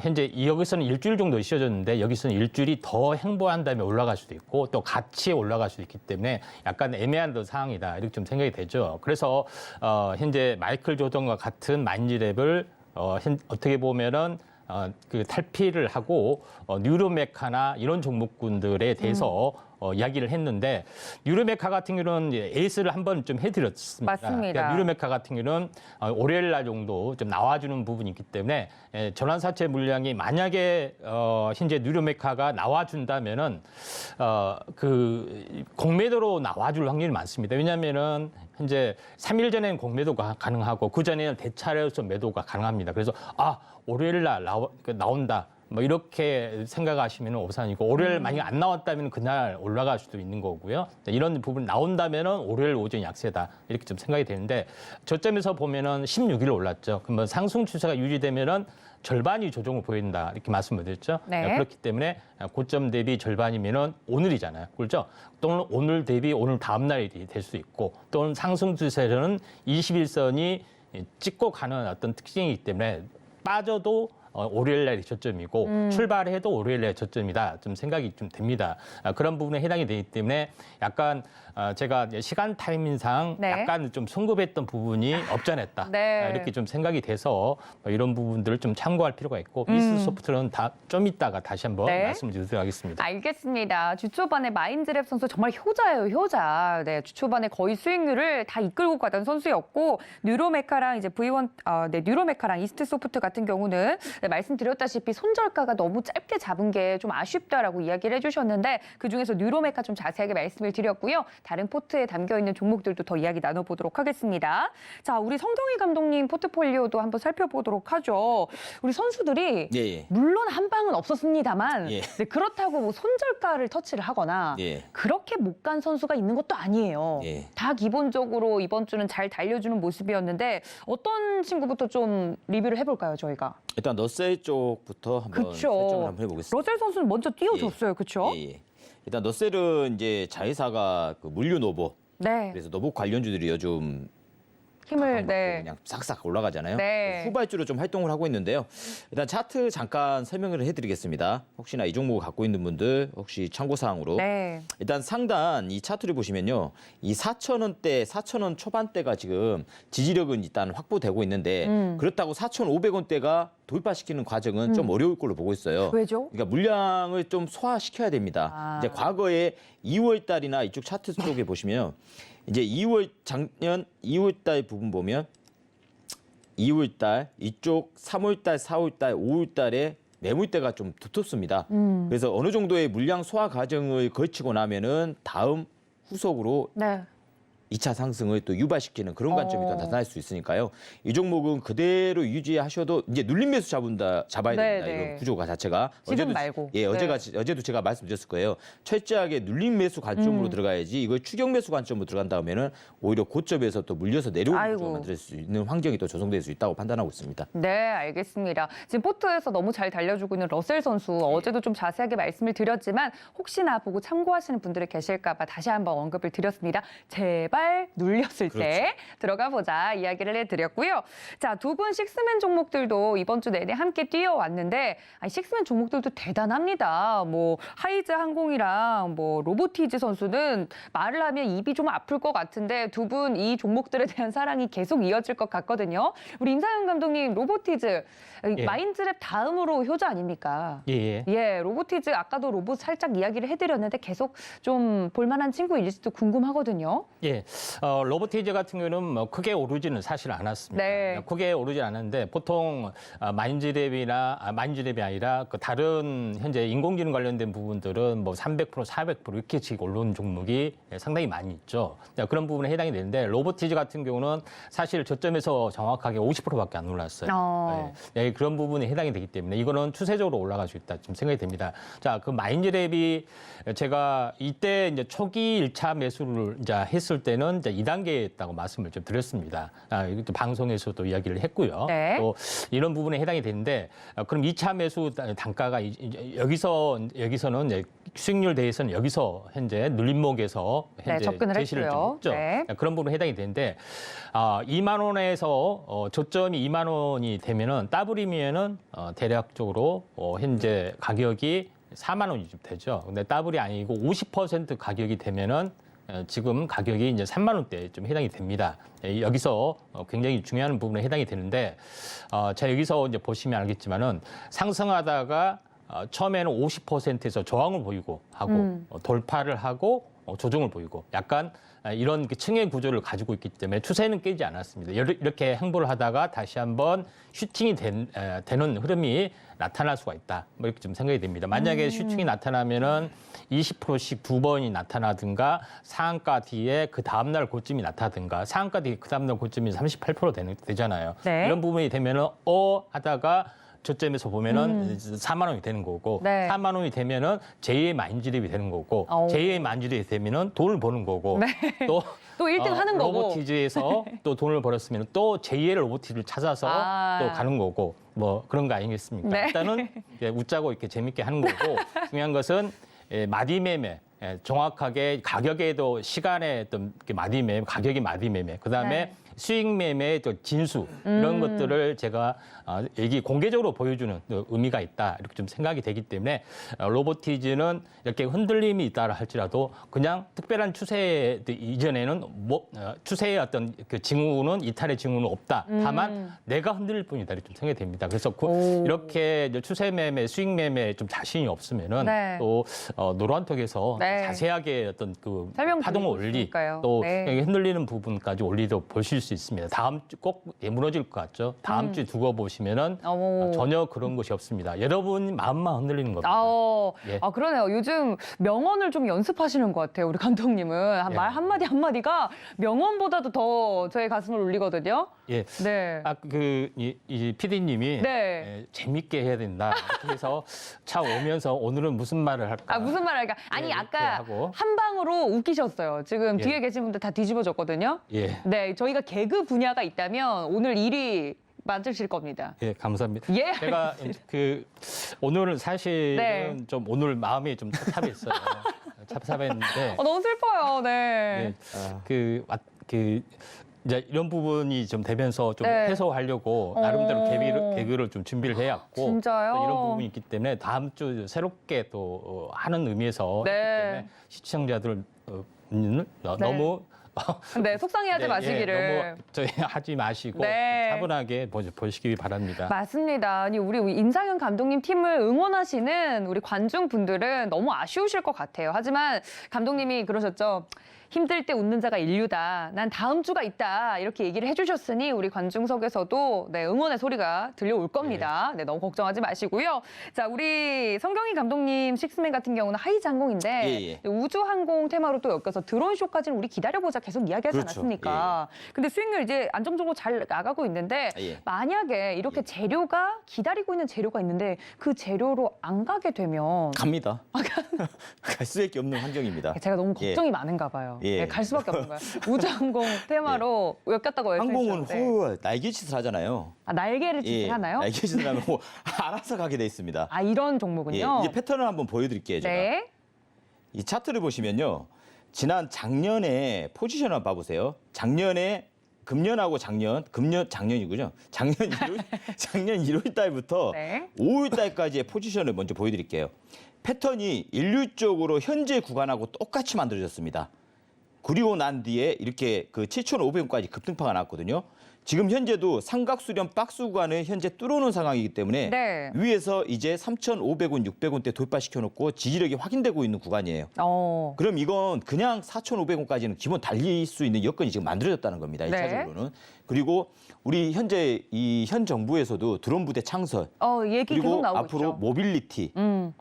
현재 여기서는 일주일 정도 쉬어졌는데 여기서는 일주일이 더 행보한 다음에 올라갈 수도 있고 또 같이 올라갈 수도 있기 때문에 약간 애매한 상황이다 이렇게 좀 생각이 되죠. 그래서 현재 마이클 조던과 같은 마인즈랩을 어떻게 보면은 그 탈피를 하고 뉴로메카나 이런 종목군들에 대해서 이야기를 했는데 뉴로메카 같은 경우는 에이스를 한번 좀 해드렸습니다. 맞습니다. 그러니까 뉴로메카 같은 경우는 월요일 날 정도 좀 나와주는 부분이 있기 때문에 전환사채 물량이 만약에 현재 뉴로메카가 나와준다면은 그 공매도로 나와줄 확률이 많습니다. 왜냐하면은 현재 3일 전에는 공매도가 가능하고 그 전에는 대차례로서 매도가 가능합니다. 그래서 월요일 날 나온다. 뭐 이렇게 생각하시면 오산이고 월요일 만약 안 나왔다면 그날 올라갈 수도 있는 거고요. 이런 부분 나온다면은 월요일 오전 약세다 이렇게 좀 생각이 되는데 저점에서 보면은 16일 올랐죠. 그러면 상승 추세가 유지되면은 절반이 조정을 보인다 이렇게 말씀을 드렸죠. 네. 그렇기 때문에 고점 대비 절반이면은 오늘이잖아요. 그렇죠? 또는 오늘 대비 오늘 다음 날이 될 수 있고 또는 상승 추세는 21선이 찍고 가는 어떤 특징이기 때문에 빠져도 월요일 날이 저점이고 출발해도 월요일 날이 저점이다. 좀 생각이 좀 됩니다. 그런 부분에 해당이 되기 때문에 약간 제가 시간 타이밍상 네. 약간 좀 성급했던 부분이 없잖았다. 네. 이렇게 좀 생각이 돼서 이런 부분들을 좀 참고할 필요가 있고 이스트소프트는 좀 이따가 다시 한번 네. 말씀을 드리도록 하겠습니다. 알겠습니다. 주초반에 마인드랩 선수 정말 효자예요, 효자. 네, 주초반에 거의 수익률을 다 이끌고 가던 선수였고 뉴로메카랑 이제 V1, 뉴로메카랑 이스트소프트 같은 경우는 네, 말씀드렸다시피 손절가가 너무 짧게 잡은 게 좀 아쉽다라고 이야기를 해주셨는데 그 중에서 뉴로메카 좀 자세하게 말씀을 드렸고요. 다른 포트에 담겨 있는 종목들도 더 이야기 나눠보도록 하겠습니다. 자, 우리 성경희 감독님 포트폴리오도 한번 살펴보도록 하죠. 우리 선수들이 예. 물론 한 방은 없었습니다만 예. 네, 그렇다고 뭐 손절가를 터치를 하거나 예. 그렇게 못 간 선수가 있는 것도 아니에요. 예. 다 기본적으로 이번 주는 잘 달려주는 모습이었는데 어떤 친구부터 좀 리뷰를 해볼까요, 저희가? 일단 너셀 쪽부터 한번 그쵸. 설정을 한번 해보겠습니다. 러셀 선수는 먼저 띄워줬어요, 그렇죠? 예. 일단 너셀은 이제 자회사가 그 물류 노보. 네, 그래서 노보 관련주들이 요즘 힘을 각광받고 네. 그냥 싹싹 올라가잖아요. 네. 후발주로 좀 활동을 하고 있는데요. 일단 차트 잠깐 설명을 해드리겠습니다. 혹시나 이 종목을 갖고 있는 분들 혹시 참고사항으로 네. 일단 상단 이 차트를 보시면요. 이 4,000원대, 4,000원 초반대가 지금 지지력은 일단 확보되고 있는데 그렇다고 4,500원대가 돌파시키는 과정은 좀 어려울 걸로 보고 있어요. 왜죠? 그러니까 물량을 좀 소화시켜야 됩니다. 아. 이제 과거에 2월 달이나 이쪽 차트 쪽에 보시면 이제 작년 2월 달 부분 보면 2월 달 이쪽 3월 달, 4월 달, 5월 달에 매물대가 좀 두텁습니다. 그래서 어느 정도의 물량 소화 과정을 거치고 나면은 다음 후속으로 네. 2차 상승을 또 유발시키는 그런 관점이 또 나타날 수 있으니까요. 이 종목은 그대로 유지하셔도 이제 눌림 매수 잡아야 네, 됩니다. 네. 이런 구조가 자체가 지금 말고. 예, 네. 어제도 제가 말씀드렸을 거예요. 철저하게 눌림 매수 관점으로 들어가야지 이걸 추격 매수 관점으로 들어간다 하면은 오히려 고점에서 또 물려서 내려오는 아이고. 구조를 만들 수 있는 환경이 또 조성될 수 있다고 판단하고 있습니다. 네, 알겠습니다. 지금 포트에서 너무 잘 달려주고 있는 러셀 선수 어제도 좀 자세하게 말씀을 드렸지만 혹시나 보고 참고하시는 분들이 계실까 봐 다시 한번 언급을 드렸습니다. 제발 눌렸을 때 들어가 보자 이야기를 해드렸고요. 자, 두 분 식스맨 종목들도 이번 주 내내 함께 뛰어왔는데 식스맨 종목들도 대단합니다. 뭐 하이즈 항공이랑 뭐 로보티즈 선수는 말을 하면 입이 좀 아플 것 같은데 두 분 이 종목들에 대한 사랑이 계속 이어질 것 같거든요. 우리 임상현 감독님 로보티즈 예. 마인드랩 다음으로 효자 아닙니까? 예. 예, 로보티즈 아까도 로봇 살짝 이야기를 해드렸는데 계속 좀 볼만한 친구일지도 궁금하거든요. 예, 로보티즈 같은 경우는 뭐 크게 오르지는 사실 않았습니다. 네. 크게 오르지 않았는데 보통 마인즈랩이 아니라 그 다른 현재 인공지능 관련된 부분들은 뭐 300%, 400% 이렇게 지금 올라오는 종목이 상당히 많이 있죠. 그런 부분에 해당이 되는데 로보티즈 같은 경우는 사실 저점에서 정확하게 50%밖에 안 올랐어요. 네, 그런 부분에 해당이 되기 때문에 이거는 추세적으로 올라갈 수 있다 좀 생각이 됩니다. 자, 그 마인즈랩이 제가 이때 이제 초기 1차 매수를 이제 했을 때는 이제 2단계였다고 말씀을 좀 드렸습니다. 이것도 방송에서도 이야기를 했고요. 네. 또 이런 부분에 해당이 되는데 그럼 2차 매수 단가가 여기서는 이제 수익률 대해서는 여기서 현재 눌림목에서 현재 접근을 제시를 했고요. 좀 했죠. 네. 그런 부분에 해당이 되는데 2만 원에서 저점이 2만 원이 되면은 더블이면은 대략적으로 현재 가격이 4만 원이 좀 되죠. 근데 더블이 아니고 50% 가격이 되면은 지금 가격이 이제 3만 원대에 좀 해당이 됩니다. 여기서 굉장히 중요한 부분에 해당이 되는데 자 여기서 이제 보시면 알겠지만은 상승하다가 처음에는 50%에서 저항을 보이고 하고 돌파를 하고 조정을 보이고 약간 이런 층의 구조를 가지고 있기 때문에 추세는 깨지 않았습니다. 이렇게 행보를 하다가 다시 한번 슈팅이 되는 흐름이 나타날 수가 있다. 뭐 이렇게 좀 생각이 됩니다. 만약에 슈팅이 나타나면은 20%씩 두 번이 나타나든가 상한가 뒤에 그 다음날 고점이 나타나든가 상한가 뒤에 그 다음날 고점이 38% 되잖아요. 네. 이런 부분이 되면은 하다가 저점에서 보면은 4만 원이 되는 거고 네. 4만 원이 되면은 제2의 마인드랩이 되는 거고 제2의 마인드랩이 되면은 돈을 버는 거고 또 1등 하는 거고. 로보티즈에서 또 돈을 벌었으면 또 제2의 로보티즈를 찾아서 또 가는 거고 뭐 그런 거 아니겠습니까? 네. 일단은 웃자고 이렇게 재밌게 하는 거고 중요한 것은 마디매매 정확하게 가격에도 시간에 어떤 마디매매, 가격이 마디매매, 그다음에 수익 매매의 또 진수 이런 것들을 제가 여기 공개적으로 보여주는 의미가 있다 이렇게 좀 생각이 되기 때문에 로보티즈는 이렇게 흔들림이 있다 할지라도 그냥 특별한 추세 이전에는 추세의 어떤 그 징후는 이탈의 징후는 없다. 다만 내가 흔들릴 뿐이다 이렇게 좀 생각이 됩니다. 그래서 이렇게 추세 매매, 수익 매매에 좀 자신이 없으면은 네. 또 노란톡에서 네. 자세하게 어떤 그 설명 파동 드리고 원리 있으니까요. 또 네. 흔들리는 부분까지 원리도 보실 수 있습니다. 다음 주 꼭 무너질 것 같죠? 다음 주 두고 보시면은 어머. 전혀 그런 것이 없습니다. 여러분 마음만 흔들리는 겁니다. 예. 그러네요. 요즘 명언을 좀 연습하시는 것 같아요. 우리 감독님은 예. 말 한마디 한마디가 명언보다도 더 저의 가슴을 울리거든요. 예. 네. 이 PD님이 네. 재밌게 해야 된다. 이렇게 해서 차 오면서 오늘은 무슨 말을 할까? 무슨 말 할까? 아니, 네, 이렇게 아까 하고. 한 방으로 웃기셨어요. 지금 예. 뒤에 계신 분들 다 뒤집어졌거든요. 예. 네, 저희가 개그 분야가 있다면 오늘 1위 맞으실 겁니다. 예, 감사합니다. 예. 제가 오늘은 사실은 네. 좀 오늘 마음이 좀 찹찹했어요. 찹찹했는데 너무 슬퍼요. 네. 이제 이런 부분이 좀 되면서 좀 네. 해소하려고 나름대로 개그를 좀 준비를 해왔고 진짜요? 또 이런 부분이 있기 때문에 다음 주 새롭게 또 하는 의미에서 네. 있기 때문에 시청자들 너무 네, 속상해하지 마시기를. 너무 저희 하지 마시고 네. 차분하게 보시기 바랍니다. 맞습니다. 아니, 우리 임상현 감독님 팀을 응원하시는 우리 관중분들은 너무 아쉬우실 것 같아요. 하지만 감독님이 그러셨죠. 힘들 때 웃는 자가 인류다. 난 다음 주가 있다. 이렇게 얘기를 해주셨으니 우리 관중석에서도 네, 응원의 소리가 들려올 겁니다. 네, 너무 걱정하지 마시고요. 자, 우리 성경희 감독님 식스맨 같은 경우는 하이장공인데 우주항공 테마로 또 엮여서 드론쇼까지는 우리 기다려보자 계속 이야기하지 그렇죠. 않았습니까? 근데 수익률 이제 안정적으로 잘 나가고 있는데 만약에 이렇게 재료가 기다리고 있는 재료가 있는데 그 재료로 안 가게 되면 갑니다. 갈 수밖에 없는 환경입니다. 제가 너무 걱정이 많은가 봐요. 예. 네, 갈 수밖에 없는 거예요. 우주항공 테마로 엮였다고 항공은 말씀해주셨는데 날개짓을 하잖아요. 날개를 짓하나요? 날개짓을 하면 알아서 가게 돼 있습니다. 이런 종목은요? 이제 패턴을 한번 보여드릴게요. 제가. 네. 이 차트를 보시면요. 작년에 포지션을 한번 봐보세요. 작년에 금년하고 작년이군요. 작년 1월 달부터 네. 5월 달까지의 포지션을 먼저 보여드릴게요. 패턴이 일률적으로 현재 구간하고 똑같이 만들어졌습니다. 그리고 난 뒤에 이렇게 7,500원까지 급등파가 났거든요. 지금 현재도 삼각수렴 박스 구간을 현재 뚫어놓은 상황이기 때문에 네. 위에서 이제 3,500원, 600원대 돌파시켜놓고 지지력이 확인되고 있는 구간이에요. 그럼 이건 그냥 4,500원까지는 기본 달릴 수 있는 여건이 지금 만들어졌다는 겁니다. 네. 1차적으로는. 그리고 우리 현재 현 정부에서도 드론 부대 창설, 얘기 계속 그리고 나오고 앞으로 있죠. 모빌리티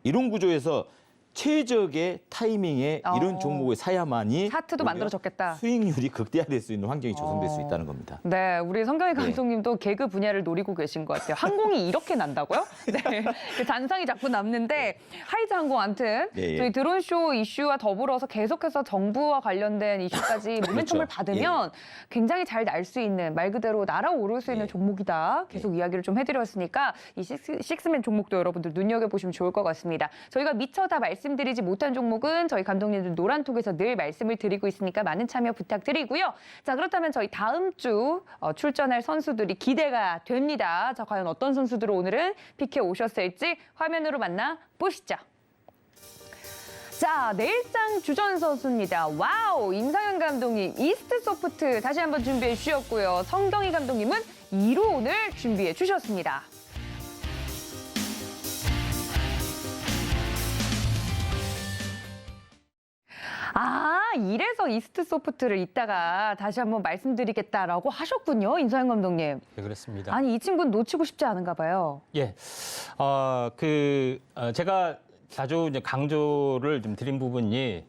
이런 구조에서 최적의 타이밍에 이런 종목을 사야만이 차트도 만들어졌겠다. 수익률이 극대화될 수 있는 환경이 조성될 수 있다는 겁니다. 네, 우리 성경희 감독님도 개그 분야를 노리고 계신 것 같아요. 항공이 이렇게 난다고요? 네, 그 잔상이 자꾸 남는데 하이즈 항공 아무튼 저희 드론쇼 이슈와 더불어서 계속해서 정부와 관련된 이슈까지 모멘텀을 받으면 굉장히 잘 날 수 있는 말 그대로 날아오를 수 있는 종목이다. 계속 이야기를 좀 해드렸으니까 이 식스맨 종목도 여러분들 눈여겨보시면 좋을 것 같습니다. 저희가 미처 다 말씀드리지 못한 종목은 저희 감독님들 노란톡에서 늘 말씀을 드리고 있으니까 많은 참여 부탁드리고요. 자, 그렇다면 저희 다음 주 출전할 선수들이 기대가 됩니다. 자, 과연 어떤 선수들을 오늘은 픽해 오셨을지 화면으로 만나 보시죠. 자, 내일장 주전 선수입니다. 와우! 임상현 감독님 이스트 소프트 다시 한번 준비해 주셨고요. 성경희 감독님은 2루 오늘 준비해 주셨습니다. 이래서 이스트 소프트를 이따가 다시 한번 말씀드리겠다라고 하셨군요, 임상현 감독님. 네, 그렇습니다. 아니, 이 친구는 놓치고 싶지 않은가 봐요. 예. 제가 자주 이제 강조를 좀 드린 부분이,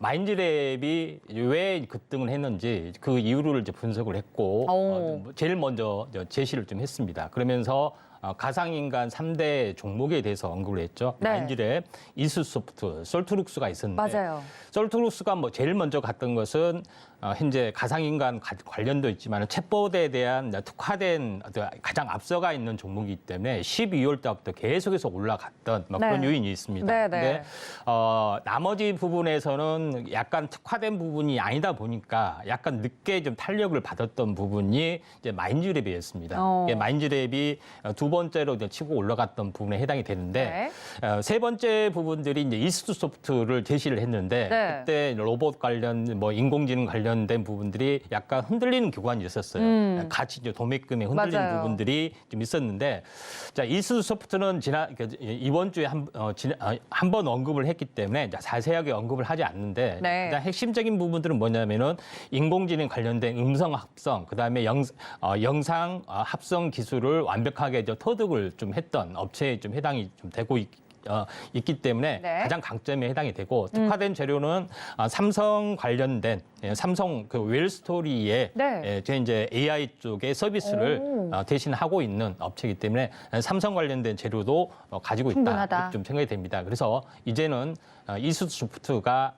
마인드랩이 왜 급등을 했는지 그 이유를 이제 분석을 했고, 제일 먼저 제시를 좀 했습니다. 그러면서 가상인간 3대 종목에 대해서 언급을 했죠. 네. 마인드랩, 이스소프트, 솔트룩스가 있었는데 맞아요. 솔트룩스가 제일 먼저 갔던 것은 현재 가상인간 관련도 있지만 챗봇에 대한 특화된 가장 앞서가 있는 종목이기 때문에 12월 때부터 계속해서 올라갔던 그런 네. 요인이 있습니다. 네, 네. 근데 나머지 부분에서는 약간 특화된 부분이 아니다 보니까 약간 늦게 좀 탄력을 받았던 부분이 이제 마인즈랩이었습니다. 마인즈랩이 두 번째로 이제 치고 올라갔던 부분에 해당이 되는데 세 번째 부분들이 이제 이스트소프트를 제시를 했는데 네. 그때 로봇 관련 뭐 인공지능 관련된 부분들이 약간 흔들리는 기관이 있었어요. 같이 이제 도매금에 흔들리는 맞아요. 부분들이 좀 있었는데 자 이스트소프트는 이번 주에 한 번 언급을 했기 때문에 자세하게 언급을 하지 않는데 네. 가장 핵심적인 부분들은 뭐냐면은 인공지능 관련된 음성 합성, 그다음에 영상 합성 기술을 완벽하게 이제 터득을 좀 했던 업체에 좀 해당이 좀 되고 있기 때문에 네. 가장 강점에 해당이 되고 특화된 재료는 삼성 관련된 삼성 그 웰스토리의 네. 제 이제 AI 쪽의 서비스를 대신하고 있는 업체이기 때문에 삼성 관련된 재료도 가지고 있다 충분하다. 이렇게 좀 생각이 됩니다. 그래서 이제는 이스트소프트가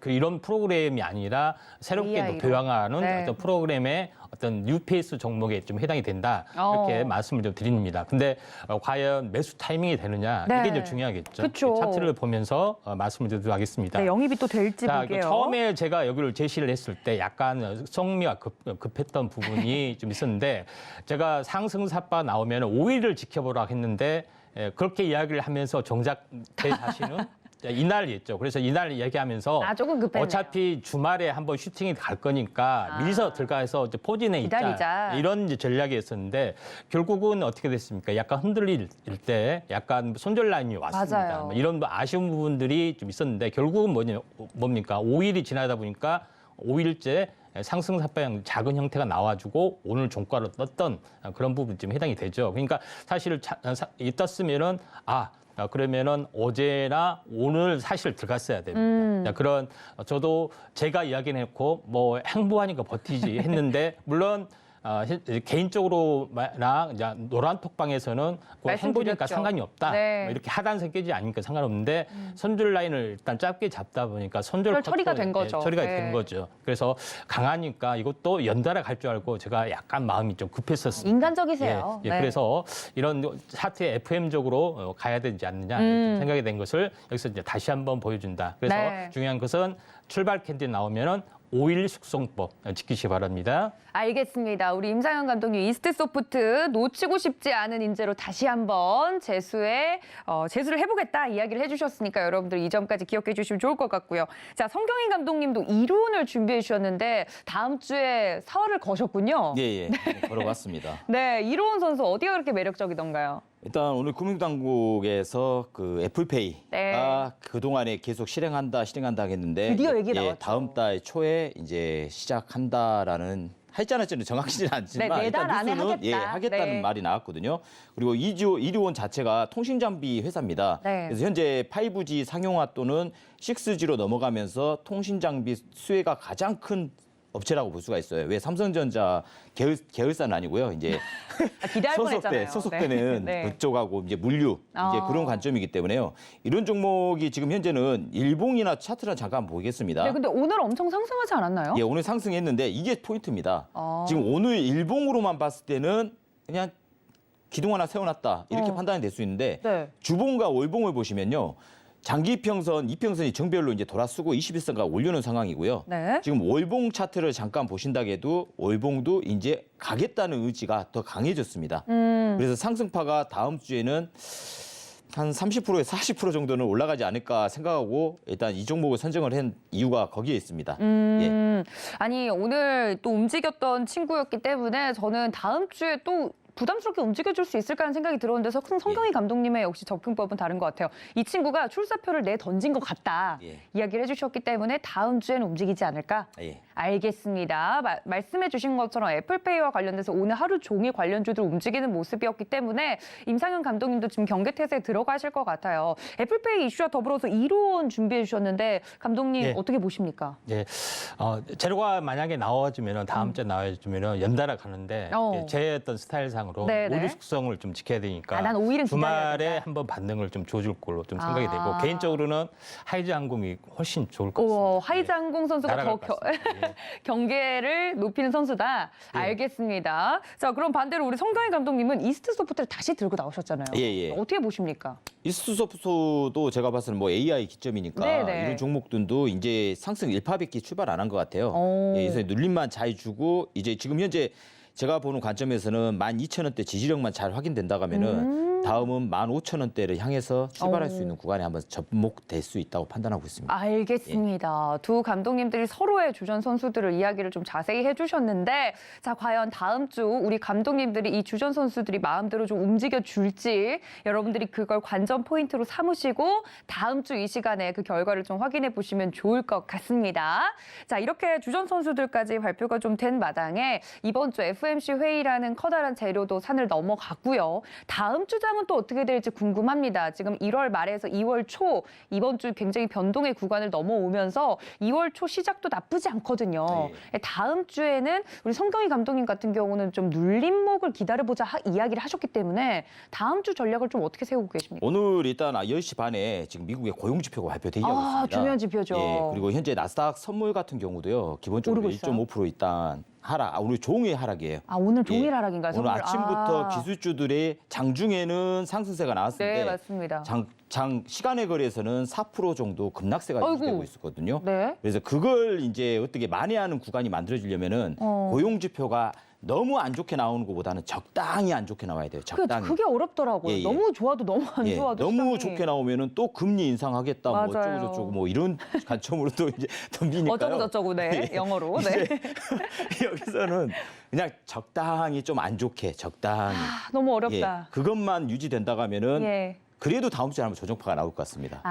이런 프로그램이 아니라 새롭게 AI로. 도약하는 네. 어떤 프로그램의 어떤 뉴페이스 종목에 좀 해당이 된다 이렇게 말씀을 좀 드립니다. 근데 과연 매수 타이밍이 되느냐 네. 이게 이제 중요하겠죠. 그쵸. 차트를 보면서 말씀을 드리도록 하겠습니다. 네, 영입이 또 될지 자, 보게요. 처음에 제가 여기를 제시를 했을 때 약간 성미가 급했던 부분이 좀 있었는데 제가 상승사파 나오면 5일을 지켜보라 했는데 그렇게 이야기를 하면서 정작 제 자신은 이날이었죠. 그래서 이날 얘기하면서 조금 급했네요. 어차피 주말에 한번 슈팅이 갈 거니까 미리서 들어가서 이제 포진해 기다리자. 있자 이런 이제 전략이었었는데 결국은 어떻게 됐습니까? 약간 흔들릴 때 약간 손절 라인이 왔습니다. 맞아요. 뭐 이런 아쉬운 부분들이 좀 있었는데 결국은 뭡니까? 5일이 지나다 보니까 5일째 상승사파형 작은 형태가 나와주고 오늘 종가로 떴던 그런 부분이 좀 해당이 되죠. 그러니까 사실 떴으면은 그러면은 어제나 오늘 사실 들어갔어야 됩니다. 그런 저도 제가 이야기했고 뭐 행보하니까 버티지 했는데 물론 개인적으로나 노란 톡방에서는 행보니까 말씀드렸죠. 상관이 없다. 네. 뭐 이렇게 하단 새끼지 아니니까 상관없는데 손절 라인을 일단 짧게 잡다 보니까 손절 처리가 된 커트에, 거죠. 처리가 네. 된 거죠. 그래서 강하니까 이것도 연달아 갈 줄 알고 제가 약간 마음이 좀 급했었습니다. 인간적이세요. 예, 네. 그래서 이런 차트에 FM적으로 가야 되지 않느냐 이렇게 생각이 된 것을 여기서 이제 다시 한번 보여준다. 그래서 네. 중요한 것은 출발 캔디 나오면은 5일 숙성법 지키시 바랍니다. 알겠습니다. 우리 임상현 감독님 이스트소프트 놓치고 싶지 않은 인재로 다시 한번 재수를 해보겠다 이야기를 해주셨으니까 여러분들 이 점까지 기억해 주시면 좋을 것 같고요. 자, 성경인 감독님도 이론을 준비해 주셨는데 다음 주에 사활을 거셨군요. 예, 걸어봤습니다. 네, 이로운 선수 어디가 그렇게 매력적이던가요? 일단 오늘 금융당국에서 그 애플페이가 네. 그동안에 계속 실행한다 했는데 드디어 얘기 나왔죠. 다음 달 초에 이제 시작한다라는 할지는 정확히는 않지만 네, 내달 일단 안에 뉴스는 하겠다. 하겠다는 네. 말이 나왔거든요. 그리고 이리온 자체가 통신장비 회사입니다. 네. 그래서 현재 5G 상용화 또는 6G로 넘어가면서 통신장비 수혜가 가장 큰 업체라고 볼 수가 있어요. 왜 삼성전자 계열사는 아니고요. 이제 기대할 뻔했잖아요. 소속되는 네. 그쪽하고 이제 물류 이제 그런 관점이기 때문에요. 이런 종목이 지금 현재는 일봉이나 차트를 잠깐 보겠습니다. 네, 근데 오늘 엄청 상승하지 않았나요? 예, 오늘 상승했는데 이게 포인트입니다. 아. 지금 오늘 일봉으로만 봤을 때는 그냥 기둥 하나 세워놨다 이렇게 판단이 될 수 있는데 네. 주봉과 월봉을 보시면요. 장기평선, 이평선이 정별로 이제 돌아서고 21선가 올려놓은 상황이고요. 네. 지금 월봉 차트를 잠깐 보신다 해도 월봉도 이제 가겠다는 의지가 더 강해졌습니다. 그래서 상승파가 다음 주에는 한 30%에서 40% 정도는 올라가지 않을까 생각하고 일단 이 종목을 선정을 한 이유가 거기에 있습니다. 예. 아니 오늘 또 움직였던 친구였기 때문에 저는 다음 주에 또 부담스럽게 움직여줄 수 있을까라는 생각이 들었는데 성경희 감독님의 역시 접근법은 다른 것 같아요. 이 친구가 출사표를 내 던진 것 같다 예. 이야기를 해주셨기 때문에 다음 주에는 움직이지 않을까? 예. 알겠습니다. 말씀해 주신 것처럼 애플페이와 관련돼서 오늘 하루 종일 관련주들 움직이는 모습이었기 때문에 임상현 감독님도 지금 경계태세에 들어가실 것 같아요. 애플페이 이슈와 더불어서 이론 준비해 주셨는데 감독님 예. 어떻게 보십니까? 예, 재료가 만약에 나와주면은 다음 주에 나와주면은 연달아 가는데 제 어떤 스타일상으로 네네. 오류 숙성을 좀 지켜야 되니까 난 오일은 기다려야 주말에 된다. 한번 반등을 좀 줘줄 걸로 좀 생각이 되고 개인적으로는 하이즈 항공이 훨씬 좋을 것 같습니다. 오, 하이즈 항공 선수가 더 날아갈 것 같습니다. 예. 경계를 높이는 선수다. 예. 알겠습니다. 자, 그럼 반대로 우리 성경희 감독님은 이스트 소프트를 다시 들고 나오셨잖아요. 예. 어떻게 보십니까? 이스트소프트도 제가 봤을 때는 뭐 AI 기점이니까 네네. 이런 종목들도 이제 상승 일파백기 출발 안 한 것 같아요. 오. 예, 그래서 눌림만 잘 주고 이제 지금 현재 제가 보는 관점에서는 12,000원대 지지력만 잘 확인된다고 하면은 다음은 15,000원대를 향해서 출발할 수 있는 구간에 한번 접목될 수 있다고 판단하고 있습니다. 알겠습니다. 두 감독님들이 서로의 주전 선수들을 이야기를 좀 자세히 해주셨는데 자, 과연 다음 주 우리 감독님들이 이 주전 선수들이 마음대로 좀 움직여 줄지 여러분들이 그걸 관전 포인트로 삼으시고 다음 주 이 시간에 그 결과를 좀 확인해 보시면 좋을 것 같습니다. 자, 이렇게 주전 선수들까지 발표가 좀 된 마당에 이번 주 FOMC 회의라는 커다란 재료도 산을 넘어갔고요. 다음 주장은 또 어떻게 될지 궁금합니다. 지금 1월 말에서 2월 초 이번 주 굉장히 변동의 구간을 넘어오면서 2월 초 시작도 나쁘지 않거든요. 다음 주에는 우리 성경희 감독님 같은 경우는 좀 눌림목을 기다려보자 이야기를 하셨기 때문에 다음 주 전략을 좀 어떻게 세우고 계십니까? 오늘 일단 10시 반에 지금 미국의 고용지표가 발표되기 하고 있습니다. 중요한 지표죠. 예, 그리고 현재 나스닥 선물 같은 경우도요. 기본적으로 오르고 있어요? 1.5% 일단 하락, 오늘 종일 하락이에요. 오늘 종일 예. 하락인가요? 오늘 선물? 아침부터 기술주들의 장중에는 상승세가 나왔는데 네, 맞습니다. 장 시간의 거래에서는 4% 정도 급락세가 아이고. 유지되고 있었거든요. 네. 그래서 그걸 이제 어떻게 만회하는 구간이 만들어지려면은 고용 지표가 너무 안 좋게 나오는 것보다는 적당히 안 좋게 나와야 돼요. 적당히. 그게 어렵더라고요. 예. 너무 좋아도 너무 안 예, 좋아도 너무 시장이. 좋게 나오면은 또 금리 인상하겠다, 뭐 맞아요. 어쩌고 저쩌고 뭐 이런 관점으로 또 이제 덤비니까요. 어쩌고 저쩌고 네. 영어로. 네. 이제 여기서는 그냥 적당히 좀 안 좋게 적당히. 너무 예, 어렵다. 그것만 유지된다고 하면은 예. 그래도 다음 주에 한번 조정파가 나올 것 같습니다.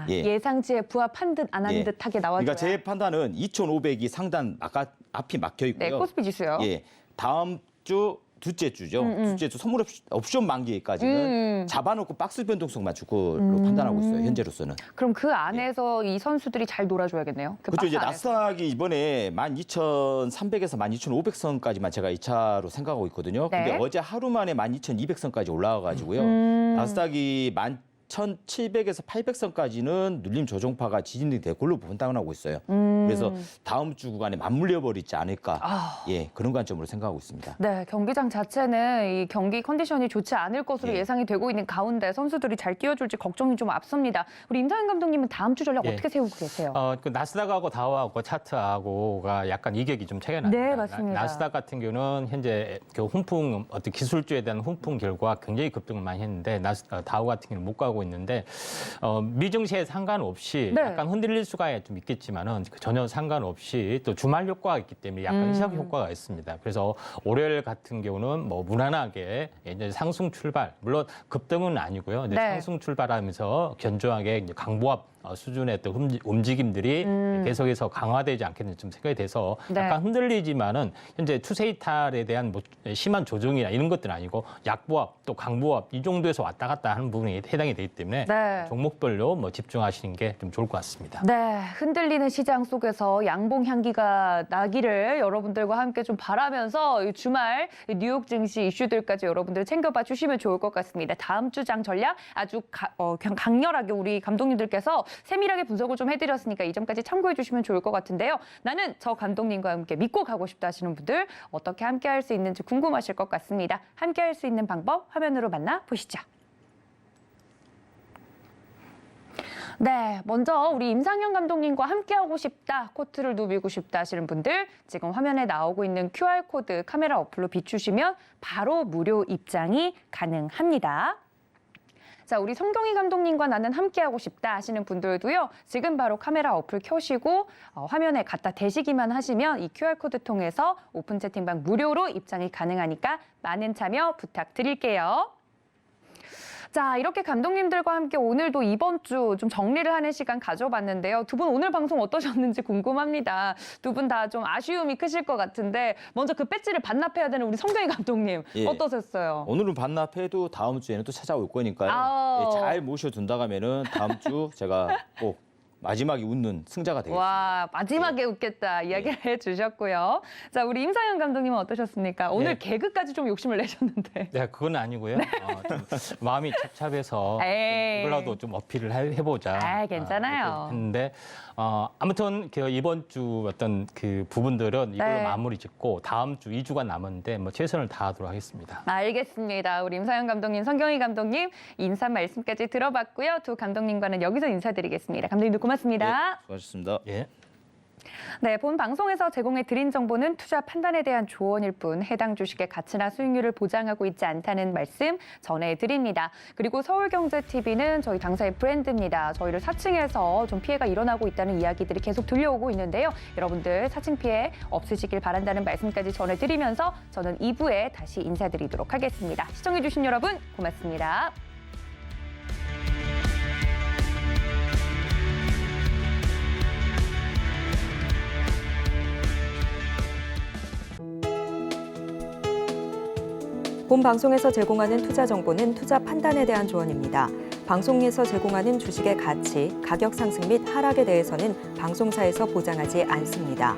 예. 예상치에 부합한 듯 안 한 예. 듯하게 나와줘야. 그러니까 제 판단은 2,500이 상단 앞이 막혀 있고요. 네, 코스피 지수요. 예, 다음 주 둘째 주죠. 둘째 주 선물 옵션 만기까지는 잡아놓고 박스 변동성만 줄 걸로 판단하고 있어요. 현재로서는. 그럼 그 안에서 이 선수들이 잘 놀아줘야겠네요. 그 그렇죠. 이제 박스 안에서. 나스닥이 이번에 12,300에서 12,500선까지만 제가 2차로 생각하고 있거든요. 네. 근데 어제 하루 만에 12,200선까지 올라와가지고요. 나스닥이 11,700에서 800선까지는 눌림 조정파가 지진이 될 걸로 판단하고 있어요. 그래서 다음 주 구간에 맞물려 버리지 않을까. 예, 그런 관점으로 생각하고 있습니다. 네, 경기장 자체는 이 경기 컨디션이 좋지 않을 것으로 예. 예상이 되고 있는 가운데 선수들이 잘 뛰어줄지 걱정이 좀 앞섭니다. 우리 임상현 감독님은 다음 주 전략 예. 어떻게 세우고 계세요? 그 나스닥하고 다우하고 차트하고가 약간 이격이 좀 차이가 납니다. 네, 맞습니다. 나스닥 같은 경우는 현재 그 훈풍 어떤 기술주에 대한 훈풍 결과 굉장히 급등을 많이 했는데 다우 같은 경우는 못 가고 있는데 미증시에 상관없이 네. 약간 흔들릴 수가 좀 있겠지만은 전혀 상관없이 또 주말 효과가 있기 때문에 약간 시작 효과가 있습니다. 그래서 월요일 같은 경우는 뭐 무난하게 이제 상승 출발, 물론 급등은 아니고요. 이제 네. 상승 출발하면서 견조하게 이제 강보합 수준의 또 움직임들이 계속해서 강화되지 않겠는지 좀 생각이 돼서 네. 약간 흔들리지만은 현재 추세 이탈에 대한 뭐 심한 조정이나 이런 것들은 아니고 약보합 또 강보합 이 정도에서 왔다 갔다 하는 부분이 해당이 되기 때문에 네. 종목별로 뭐 집중하시는 게 좀 좋을 것 같습니다. 네, 흔들리는 시장 속에서 양봉 향기가 나기를 여러분들과 함께 좀 바라면서 이 주말 뉴욕 증시 이슈들까지 여러분들 챙겨봐 주시면 좋을 것 같습니다. 다음 주장 전략 아주 강렬하게 우리 감독님들께서 세밀하게 분석을 좀 해드렸으니까 이 점까지 참고해 주시면 좋을 것 같은데요. 나는 저 감독님과 함께 믿고 가고 싶다 하시는 분들 어떻게 함께 할 수 있는지 궁금하실 것 같습니다. 함께 할 수 있는 방법 화면으로 만나보시죠. 네, 먼저 우리 임상현 감독님과 함께하고 싶다, 코트를 누비고 싶다 하시는 분들 지금 화면에 나오고 있는 QR코드 카메라 어플로 비추시면 바로 무료 입장이 가능합니다. 자, 우리 성경희 감독님과 나는 함께하고 싶다 하시는 분들도요. 지금 바로 카메라 어플 켜시고 화면에 갖다 대시기만 하시면 이 QR코드 통해서 오픈 채팅방 무료로 입장이 가능하니까 많은 참여 부탁드릴게요. 자, 이렇게 감독님들과 함께 오늘도 이번 주 좀 정리를 하는 시간 가져봤는데요. 두 분 오늘 방송 어떠셨는지 궁금합니다. 두 분 다 좀 아쉬움이 크실 것 같은데 먼저 그 배지를 반납해야 되는 우리 성경희 감독님 예. 어떠셨어요? 오늘은 반납해도 다음 주에는 또 찾아올 거니까요. 아우. 예, 잘 모셔둔다가면은 다음 주 제가 꼭 마지막에 웃는 승자가 되겠습니다. 와, 마지막에 웃겠다 이야기를 해주셨고요. 자, 우리 임상현 감독님은 어떠셨습니까? 오늘 네. 개그까지 좀 욕심을 내셨는데. 네, 그건 아니고요. 좀 마음이 찹찹해서 에이. 이걸라도 좀 어필을 해보자. 아, 괜찮아요. 이렇게 했는데 아무튼 그 이번 주 어떤 그 부분들은 이걸로 네. 마무리 짓고 다음 주 2주가 남았는데 뭐 최선을 다하도록 하겠습니다. 알겠습니다. 우리 임상현 감독님, 성경희 감독님 인사 말씀까지 들어봤고요. 두 감독님과는 여기서 인사드리겠습니다. 감독님도 고맙습니다. 수고하셨습니다. 예. 네, 본 방송에서 제공해 드린 정보는 투자 판단에 대한 조언일 뿐 해당 주식의 가치나 수익률을 보장하고 있지 않다는 말씀 전해드립니다. 그리고 서울경제TV는 저희 당사의 브랜드입니다. 저희를 사칭해서 좀 피해가 일어나고 있다는 이야기들이 계속 들려오고 있는데요. 여러분들 사칭 피해 없으시길 바란다는 말씀까지 전해드리면서 저는 2부에 다시 인사드리도록 하겠습니다. 시청해주신 여러분 고맙습니다. 본 방송에서 제공하는 투자 정보는 투자 판단에 대한 조언입니다. 방송에서 제공하는 주식의 가치, 가격 상승 및 하락에 대해서는 방송사에서 보장하지 않습니다.